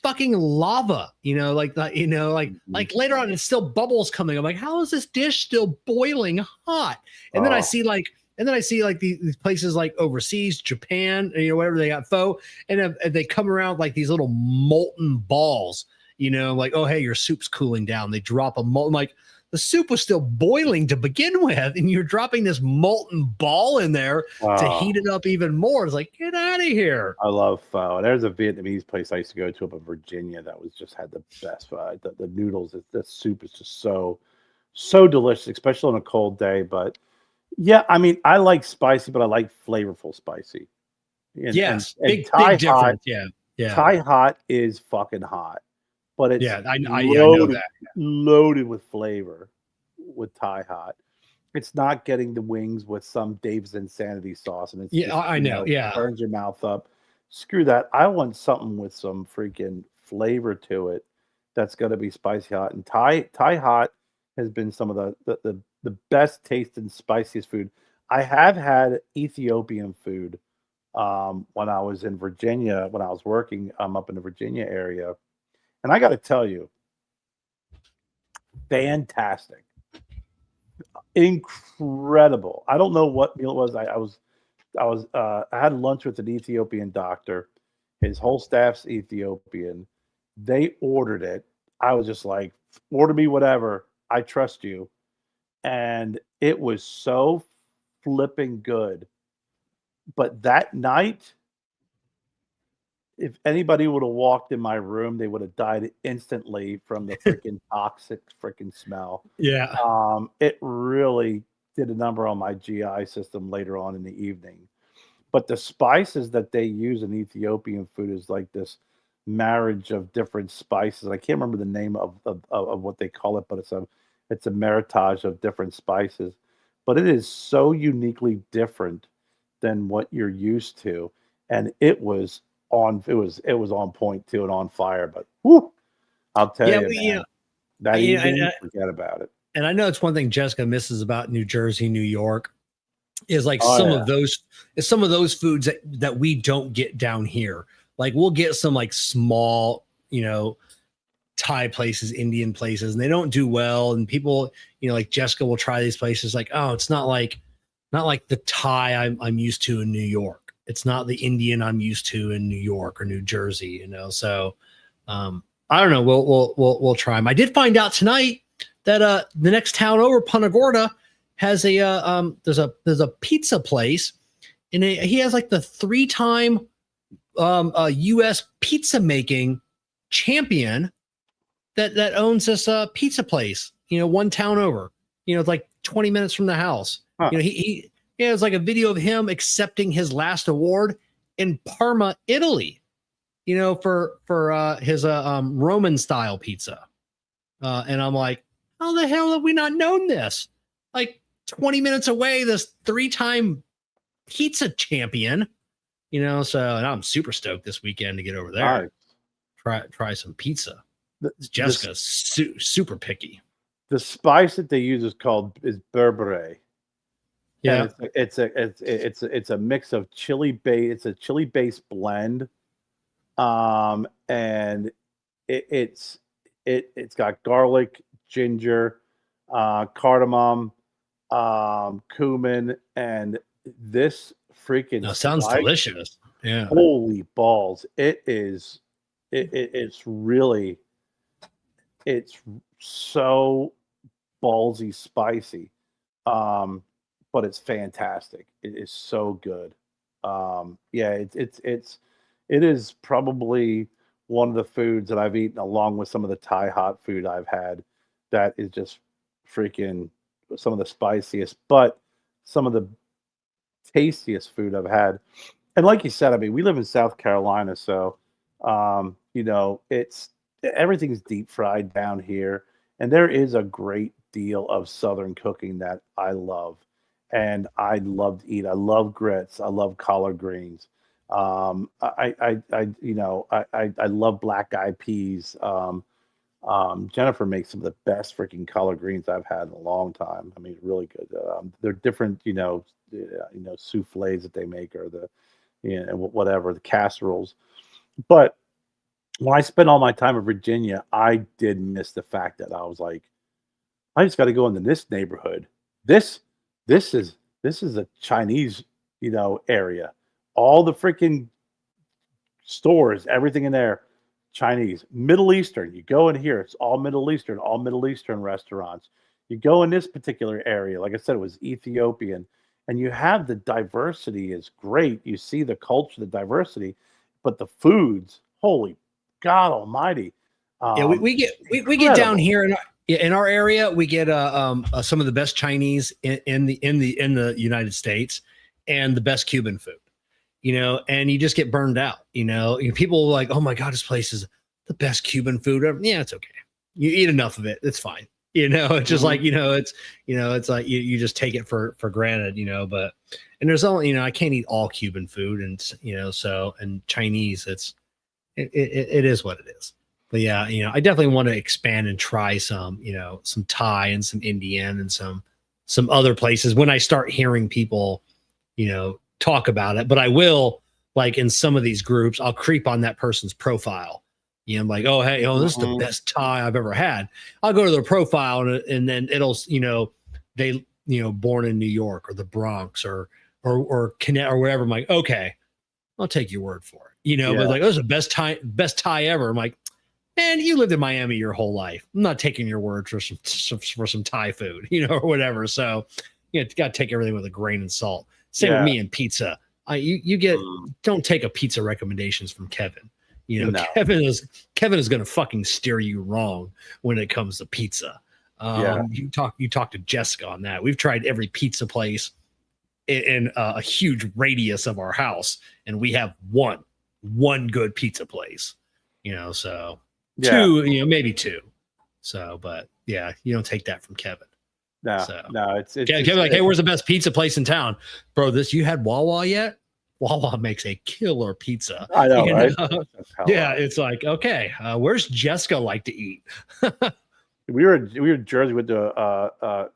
fucking lava, like later on, it's still bubbles coming. I'm like, how is this dish still boiling hot? And then I see like these places like overseas, Japan, whatever, they got pho, and they come around like these little molten balls, like, oh, hey, your soup's cooling down. They drop a molten, like the soup was still boiling to begin with, and you're dropping this molten ball in there to heat it up even more. It's like, get out of here. I love pho. There's a Vietnamese place I used to go to up in Virginia that was just had the best pho. The noodles, the soup is just so delicious, especially on a cold day. But yeah, I mean, I like spicy, but I like flavorful spicy. And big Thai difference. Hot, yeah. Thai hot is fucking hot, but it's I know that. Loaded with flavor with Thai hot. It's not getting the wings with some Dave's Insanity sauce, and it's I know. Burns your mouth up. Screw that. I want something with some freaking flavor to it that's going to be spicy hot. And Thai hot has been some of the best tasting, spiciest food. I have had Ethiopian food when I was in Virginia, when I was working up in the Virginia area. And I got to tell you, fantastic. Incredible. I don't know what meal it was. I had lunch with an Ethiopian doctor. His whole staff's Ethiopian. They ordered it. I was just like, order me whatever. I trust you. And it was so flipping good. But that night, if anybody would have walked in my room, they would have died instantly from the freaking toxic freaking smell. Yeah. It really did a number on my GI system later on in the evening. But the spices that they use in Ethiopian food is like this marriage of different spices. I can't remember the name of what they call it, but it's a maritage of different spices. But it is so uniquely different than what you're used to, and it was on point too and on fire. But whew, I'll tell you, man, that evening, forget about it. And I know it's one thing Jessica misses about New Jersey, New York, is like some of those foods that we don't get down here. Like we'll get some like small, Thai places, Indian places, and they don't do well. And people, like Jessica will try these places like, oh, it's not like the Thai I'm used to in New York. It's not the Indian I'm used to in New York or New Jersey, So I don't know. We'll try them. I did find out tonight that the next town over, Punta Gorda, has there's a pizza place, and he has like the 3-time U.S. pizza making champion that owns this pizza place. One town over. It's like 20 minutes from the house. Huh. It's like a video of him accepting his last award in Parma, Italy. For his Roman style pizza. And I'm like, how the hell have we not known this? Like 20 minutes away, this 3-time pizza champion. So and I'm super stoked this weekend to get over there. try some pizza. The, Jessica's super picky. the spice that they use is berbere. Yeah. And it's a mix of chili base. It's a chili based blend. And it's got garlic, ginger, cardamom, cumin, and this freaking Sounds spice, delicious. Yeah. holy balls! It's really, it's so ballsy spicy, but it's fantastic. It is so good. Yeah, it is probably one of the foods that I've eaten along with some of the Thai hot food I've had that is just freaking some of the spiciest, but some of the tastiest food I've had. And like you said, I mean, we live in South Carolina, so it's everything's deep fried down here, and there is a great deal of Southern cooking that I love, and I love to eat. I love grits. I love collard greens. I love black eyed peas. Jennifer makes some of the best freaking collard greens I've had in a long time. I mean, really good. They're different, souffles that they make, or whatever, the casseroles. But when I spent all my time in Virginia, I did miss the fact that I was like, I just got to go into this neighborhood. This is a Chinese, area. All the freaking stores, everything in there, Chinese, Middle Eastern. You go in here, it's all Middle Eastern restaurants. You go in this particular area, like I said, it was Ethiopian, and you have the diversity is great. You see the culture, the diversity, but the foods, holy God Almighty! Yeah, we get down here in our area. We get some of the best Chinese in the United States, and the best Cuban food. And you just get burned out. People are like, oh my God, this place is the best Cuban food ever. Yeah, it's okay. You eat enough of it, it's fine. It's just like, it's like you just take it for granted, but, and there's only, I can't eat all Cuban food, and, so, and Chinese, it is what it is. But yeah, I definitely want to expand and try some Thai and some Indian and some other places when I start hearing people, talk about it. But I will, like, in some of these groups, I'll creep on that person's profile. I'm like, oh, hey, this is the best Thai I've ever had. I'll go to their profile, and then it'll, they, born in New York or the Bronx or Connecticut or whatever. I'm like, okay, I'll take your word for it. But like, this is the best Thai ever. I'm like, man, you lived in Miami your whole life. I'm not taking your word for some Thai food, or whatever. So you got to take everything with a grain of salt. Same with me and pizza. Don't take a pizza recommendations from Kevin. No. Kevin is going to fucking steer you wrong when it comes to pizza. You talk to Jessica on that. We've tried every pizza place in a huge radius of our house, and we have one good pizza place. So two, maybe two. So, but yeah, you don't take that from Kevin. No, it's Kevin, like, hey, where's the best pizza place in town, bro? You had Wawa yet? Wawa makes a killer pizza. I know, right? Yeah, it's like, okay, where's Jessica like to eat? we were in Jersey, went to a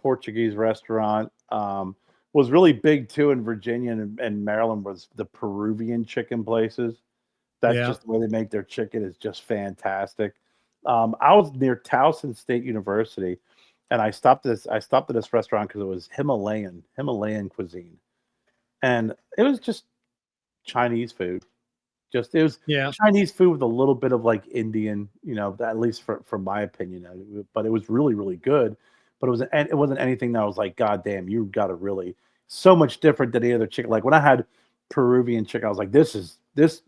Portuguese restaurant. Was really big too in Virginia and Maryland was the Peruvian chicken places. That's just the way they make their chicken is just fantastic. I was near Towson State University, and I stopped at this restaurant because it was Himalayan cuisine, and it was just Chinese food. It was Chinese food with a little bit of like Indian, at least from my opinion. But it was really, really good. But it wasn't anything that was like, God damn, you got to really so much different than any other chicken. Like when I had Peruvian chicken, I was like, this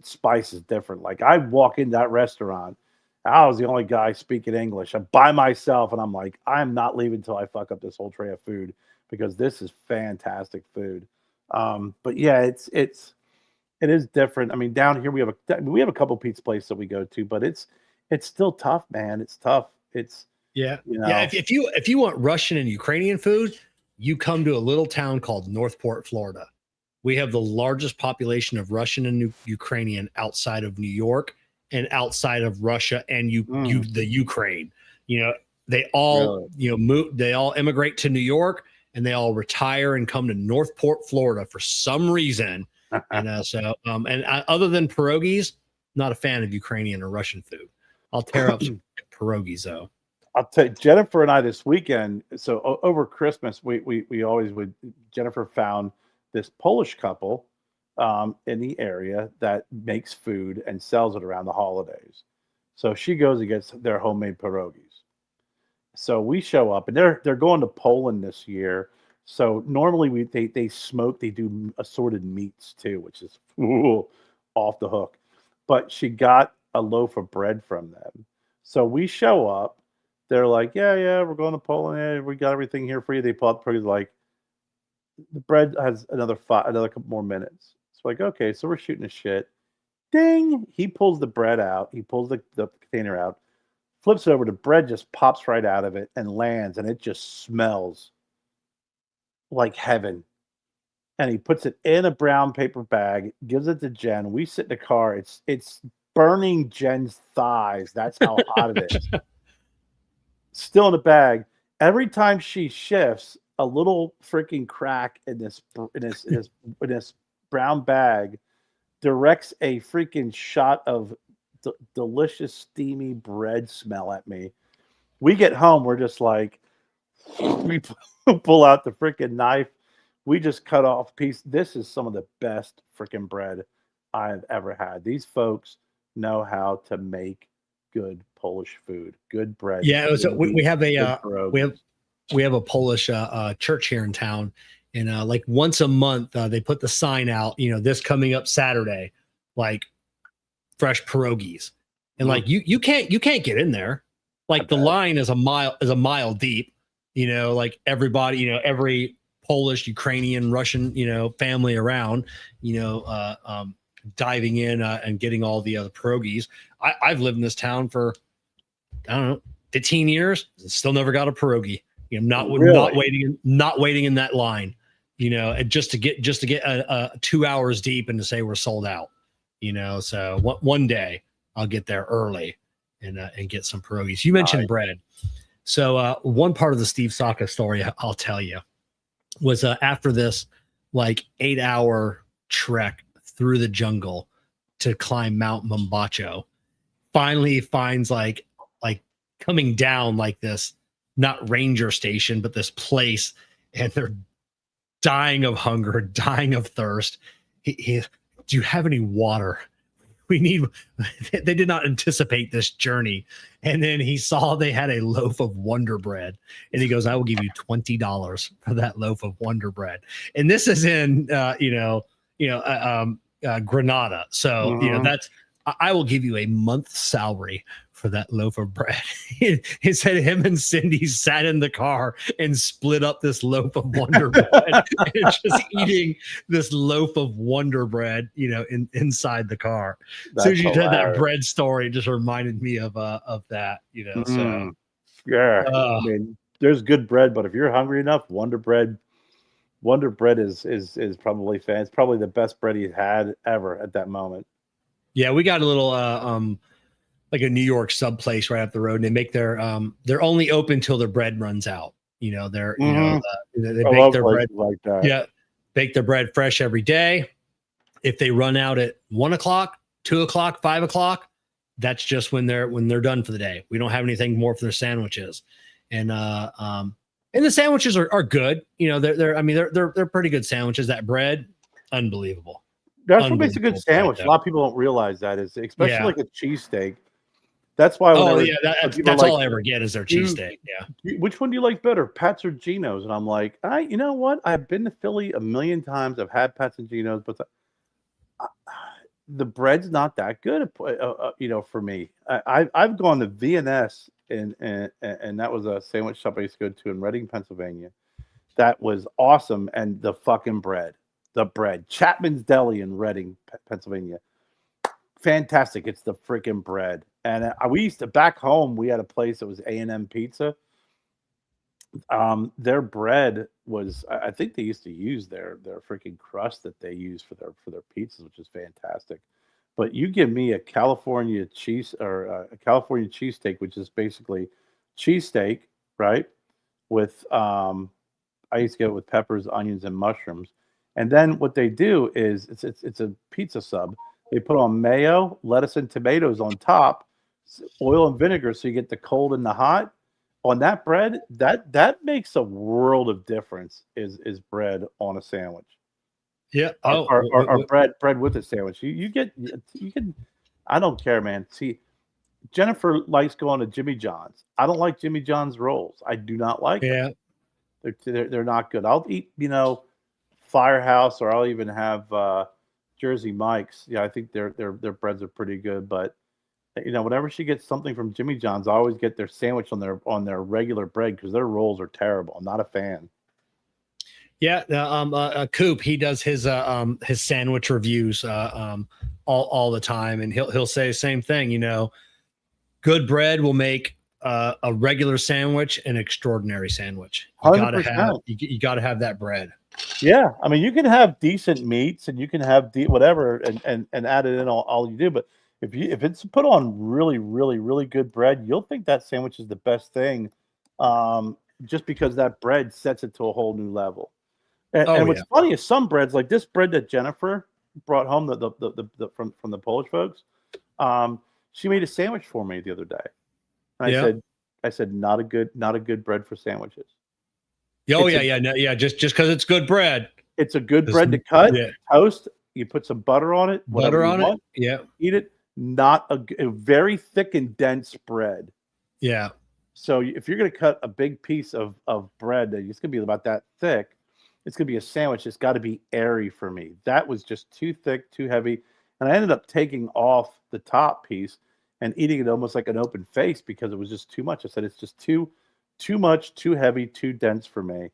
spice is different. Like I walk in that restaurant, I was the only guy speaking English. I'm by myself, and I'm like, I'm not leaving until I fuck up this whole tray of food because this is fantastic food. But yeah, it is different. I mean, down here we have a couple pizza places that we go to, but it's still tough, man. It's tough. If you want Russian and Ukrainian food, you come to a little town called Northport, Florida. We have the largest population of Russian and Ukrainian outside of New York and outside of Russia and the Ukraine. They all Really? they all immigrate to New York, and they all retire and come to Northport, Florida for some reason. And other than pierogies, not a fan of Ukrainian or Russian food. I'll tear up some pierogies though. I'll tell you, Jennifer and I this weekend. So over Christmas, we always would. Jennifer found this Polish couple in the area that makes food and sells it around the holidays. So she goes and gets their homemade pierogies. So we show up, and they're going to Poland this year. So normally they smoke. They do assorted meats too, which is off the hook. But she got a loaf of bread from them. So we show up. They're like, yeah, we're going to Poland. Yeah, we got everything here for you. They pull out the bread, like, the bread has another couple more minutes. It's like, okay, so we're shooting a shit. Ding! He pulls the bread out. He pulls the container out, flips it over. The bread just pops right out of it and lands, and it just smells like heaven. And he puts it in a brown paper bag, gives it to Jen. We sit in the car. It's burning Jen's thighs. That's how hot it is. Still in the bag. Every time she shifts, a little freaking crack in this brown bag directs a freaking shot of delicious steamy bread smell at me. We get home, we're just like, we pull out the freaking knife. We just cut off a piece. This is some of the best freaking bread I've ever had. These folks know how to make good Polish food, good bread. Yeah, so we have a Polish church here in town, and like once a month they put the sign out. This coming up Saturday, like fresh pierogies, and like you can't get in there. Like the line is a mile deep. Like everybody, every Polish, Ukrainian, Russian, family around, diving in and getting all the other pierogies. I've lived in this town for, I don't know, 15 years. Still never got a pierogi. Not waiting in that line. And just to get 2 hours deep and to say we're sold out. So one day I'll get there early and get some pierogies. You mentioned bread. So one part of the Steve Saka story I'll tell you was after this like 8-hour trek through the jungle to climb Mount Mombacho, finally finds like coming down like this, not ranger station, but this place, and they're dying of hunger, dying of thirst. Do you have any water? They did not anticipate this journey. And then he saw they had a loaf of Wonder Bread, and he goes, I will give you $20 for that loaf of Wonder Bread. And this is in, Granada. So, that's, I will give you a month's salary for that loaf of bread. He said him and Cindy sat in the car and split up this loaf of Wonder Bread and just eating this loaf of Wonder Bread, inside the car. As soon as you did that bread story, it just reminded me of that, so. Yeah. I mean, there's good bread, but if you're hungry enough, Wonder Bread is probably it's probably the best bread he's had ever at that moment. Yeah, we got a little like a New York sub place right up the road, and they make they're only open till their bread runs out. They bake their bread like that. Yeah, bake their bread fresh every day. If they run out at 1 o'clock, 2 o'clock, 5 o'clock, that's just when they're done for the day. We don't have anything more for their sandwiches, and the sandwiches are good. They're pretty good sandwiches. That bread, unbelievable. That's what makes a good sandwich. A lot of people don't realize that, is especially like a cheesesteak. That's why. That's all I ever get is their cheesesteak. Yeah. Which one do you like better, Pat's or Geno's? And I'm like, you know what? I've been to Philly a million times. I've had Pat's and Geno's, but the bread's not that good. For me, I've gone to V&S and that was a sandwich shop I used to go to in Reading, Pennsylvania. That was awesome, and the fucking bread. The bread, Chapman's Deli in Reading, Pennsylvania. Fantastic. It's the freaking bread. And we used to, back home, we had a place that was A&M Pizza. Their bread was, I think they used to use their freaking crust that they use for their pizzas, which is fantastic. But you give me a California cheese or a California cheesesteak, which is basically cheesesteak, right? With I used to get it with peppers, onions, and mushrooms. And then what they do is it's a pizza sub. They put on mayo, lettuce, and tomatoes on top, oil and vinegar, so you get the cold and the hot. On that bread, that makes a world of difference. Is bread on a sandwich? Yeah. Or bread with a sandwich. You can. I don't care, man. See, Jennifer likes going to Jimmy John's. I don't like Jimmy John's rolls. I do not like them. They're not good. I'll eat, Firehouse, or I'll even have Jersey Mike's. Yeah, I think their breads are pretty good. But whenever she gets something from Jimmy John's, I always get their sandwich on their regular bread because their rolls are terrible. I'm not a fan. Yeah, Coop, he does his sandwich reviews all the time, and he'll say the same thing. Good bread will make a regular sandwich an extraordinary sandwich. You 100%. gotta have that bread. Yeah, I mean, you can have decent meats and you can have whatever and add it in all you do, but if it's put on really, really, really good bread, you'll think that sandwich is the best thing, just because that bread sets it to a whole new level. And what's funny is some breads, like this bread that Jennifer brought home from the Polish folks, she made a sandwich for me the other day. And I said, not a good bread for sandwiches. Just because it's good bread. It's a good bread to cut, toast. You put some butter on it, eat it. Not a very thick and dense bread. Yeah. So if you're going to cut a big piece of bread, it's going to be about that thick. It's going to be a sandwich. It's got to be airy for me. That was just too thick, too heavy. And I ended up taking off the top piece and eating it almost like an open face because it was just too much. I said, it's just too much, too heavy, too dense for me.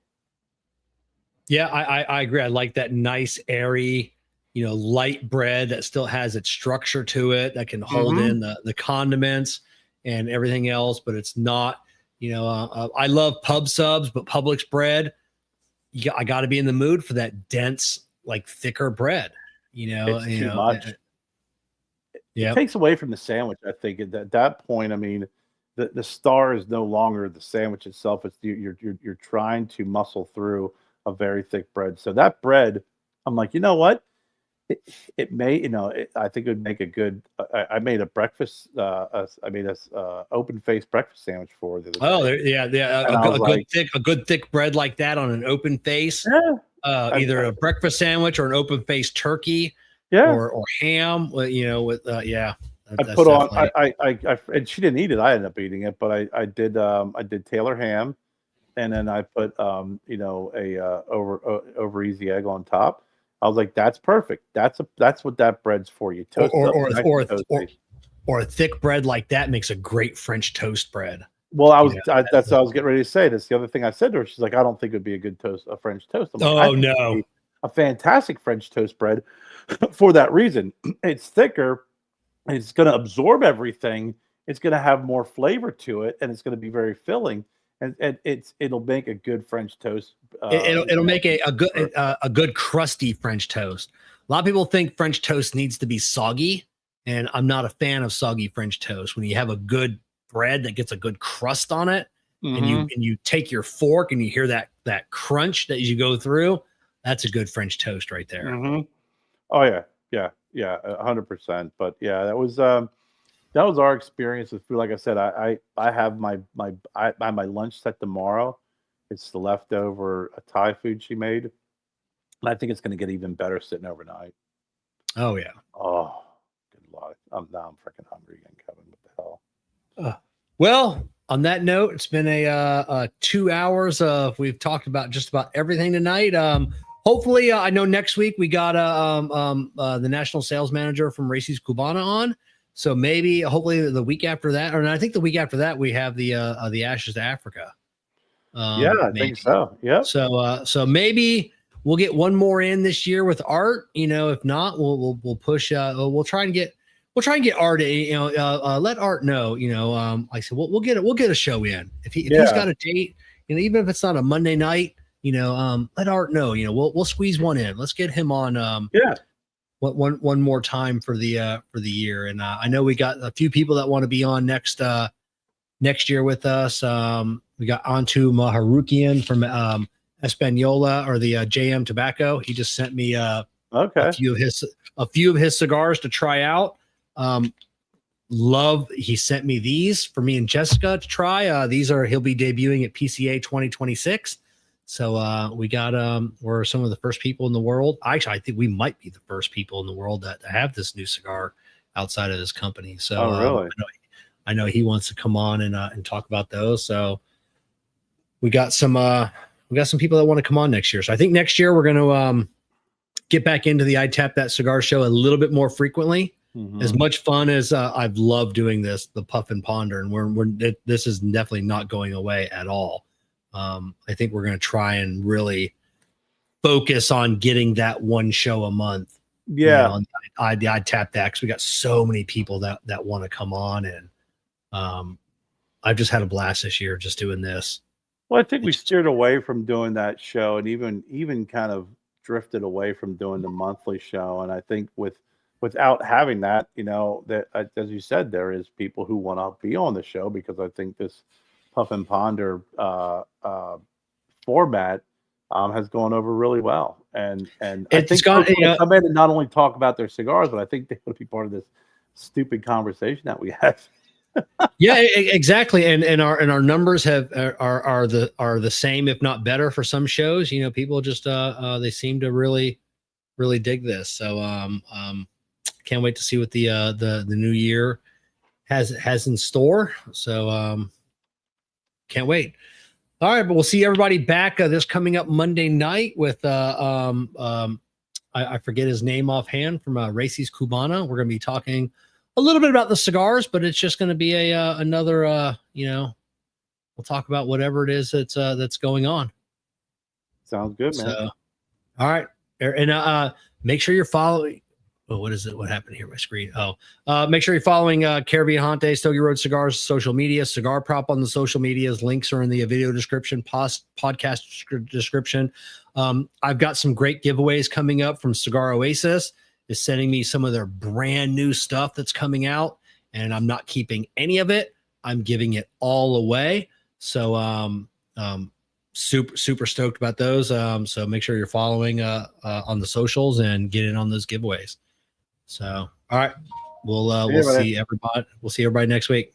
Yeah, I agree. I like that nice, airy, light bread that still has its structure to it, that can hold in the condiments and everything else, but it's not, I love pub subs, but Publix bread, I got to be in the mood for that dense, like thicker bread. It's too much. It takes away from the sandwich. I think at that point, I mean, the star is no longer the sandwich itself. It's you're trying to muscle through a very thick bread. So that bread, I'm like, you know what? It may, I think it would make a good. I made a breakfast. I made a open face breakfast sandwich for the other day. A good thick bread like that on an open face. Yeah. Either a breakfast sandwich or an open face turkey. Yeah. Or ham. I put on. I and she didn't eat it. I ended up eating it, but I did Taylor ham, and then I put a over easy egg on top. I was like, that's perfect. That's what that bread's for. You toast or a thick bread like that makes a great French toast bread. Well, that's what I was getting ready to say. That's the other thing I said to her. She's like, I don't think it'd be a good toast, a French toast. I'm like, no, a fantastic French toast bread for that reason. It's thicker. It's going to absorb everything. It's going to have more flavor to it, and it's going to be very filling. And it'll make a good French toast. It'll make a good crusty French toast. A lot of people think French toast needs to be soggy, and I'm not a fan of soggy French toast. When you have a good bread that gets a good crust on it, and you take your fork and you hear that crunch that as you go through, that's a good French toast right there. Oh yeah, 100%. But yeah, that was our experience with food. Like I said, I have my lunch set tomorrow. It's the leftover Thai food she made, and I think it's going to get even better sitting overnight. Oh yeah. Oh, good Lord! I'm freaking hungry again, Kevin. What the hell? Well, on that note, it's been a 2 hours of we've talked about just about everything tonight. Hopefully, I know next week we got the national sales manager from Races Cubana on. So maybe, hopefully, the week after that, or I think the week after that, we have the Ashes to Africa. I think so. Yeah. So maybe we'll get one more in this year with Art. If not, we'll push. We'll try and get Art. Let Art know. Like I said, we'll get a show in if he's got a date. Even if it's not a Monday night. Let Art know. We'll squeeze one in. Let's get him on. one more time for the year. And I know we got a few people that want to be on next year with us. We got Antu Maharukian from Espanola, or the JM Tobacco. He just sent me a few of his cigars to try out. He sent me these for me and Jessica to try. He'll be debuting at PCA 2026. So we got we're some of the first people in the world. Actually, I think we might be the first people in the world that have this new cigar outside of this company. So really? I know he wants to come on and talk about those. So we got some people that want to come on next year. So I think next year we're going to get back into the I Tap That Cigar show a little bit more frequently. Mm-hmm. As much fun as I've loved doing this, the puff and ponder, and this is definitely not going away at all. I think we're going to try and really focus on getting that one show a month. Yeah. You know, I Tap That, because we got so many people that want to come on, and I've just had a blast this year just doing this. Well, I think we steered away from doing that show, and even kind of drifted away from doing the monthly show. And I think without having that, you know, that as you said, there is people who want to be on the show, because I think this Puff and Ponder format has gone over really well. And I think gone, come in and not only talk about their cigars, but I think they want to be part of this stupid conversation that we have. Yeah, exactly. And our numbers are the same, if not better, for some shows. You know, people just they seem to really dig this. So can't wait to see what the new year has in store. So can't wait. All right, but we'll see everybody back this coming up Monday night with I forget his name offhand, from Races Cubana. We're going to be talking a little bit about the cigars, but it's just going to be another we'll talk about whatever it is that's going on. Sounds good, man. So, all right, and make sure you're following. Oh, what is it? What happened here? My screen. Make sure you're following Kerr, Viajante, Stogie Road Cigars social media, Cigar Prop on the social medias. Links are in the video description, podcast description. I've got some great giveaways coming up from Cigar Oasis. Is sending me some of their brand new stuff that's coming out, and I'm not keeping any of it. I'm giving it all away. So super stoked about those. So make sure you're following on the socials and get in on those giveaways. So all right, we'll see everybody next week.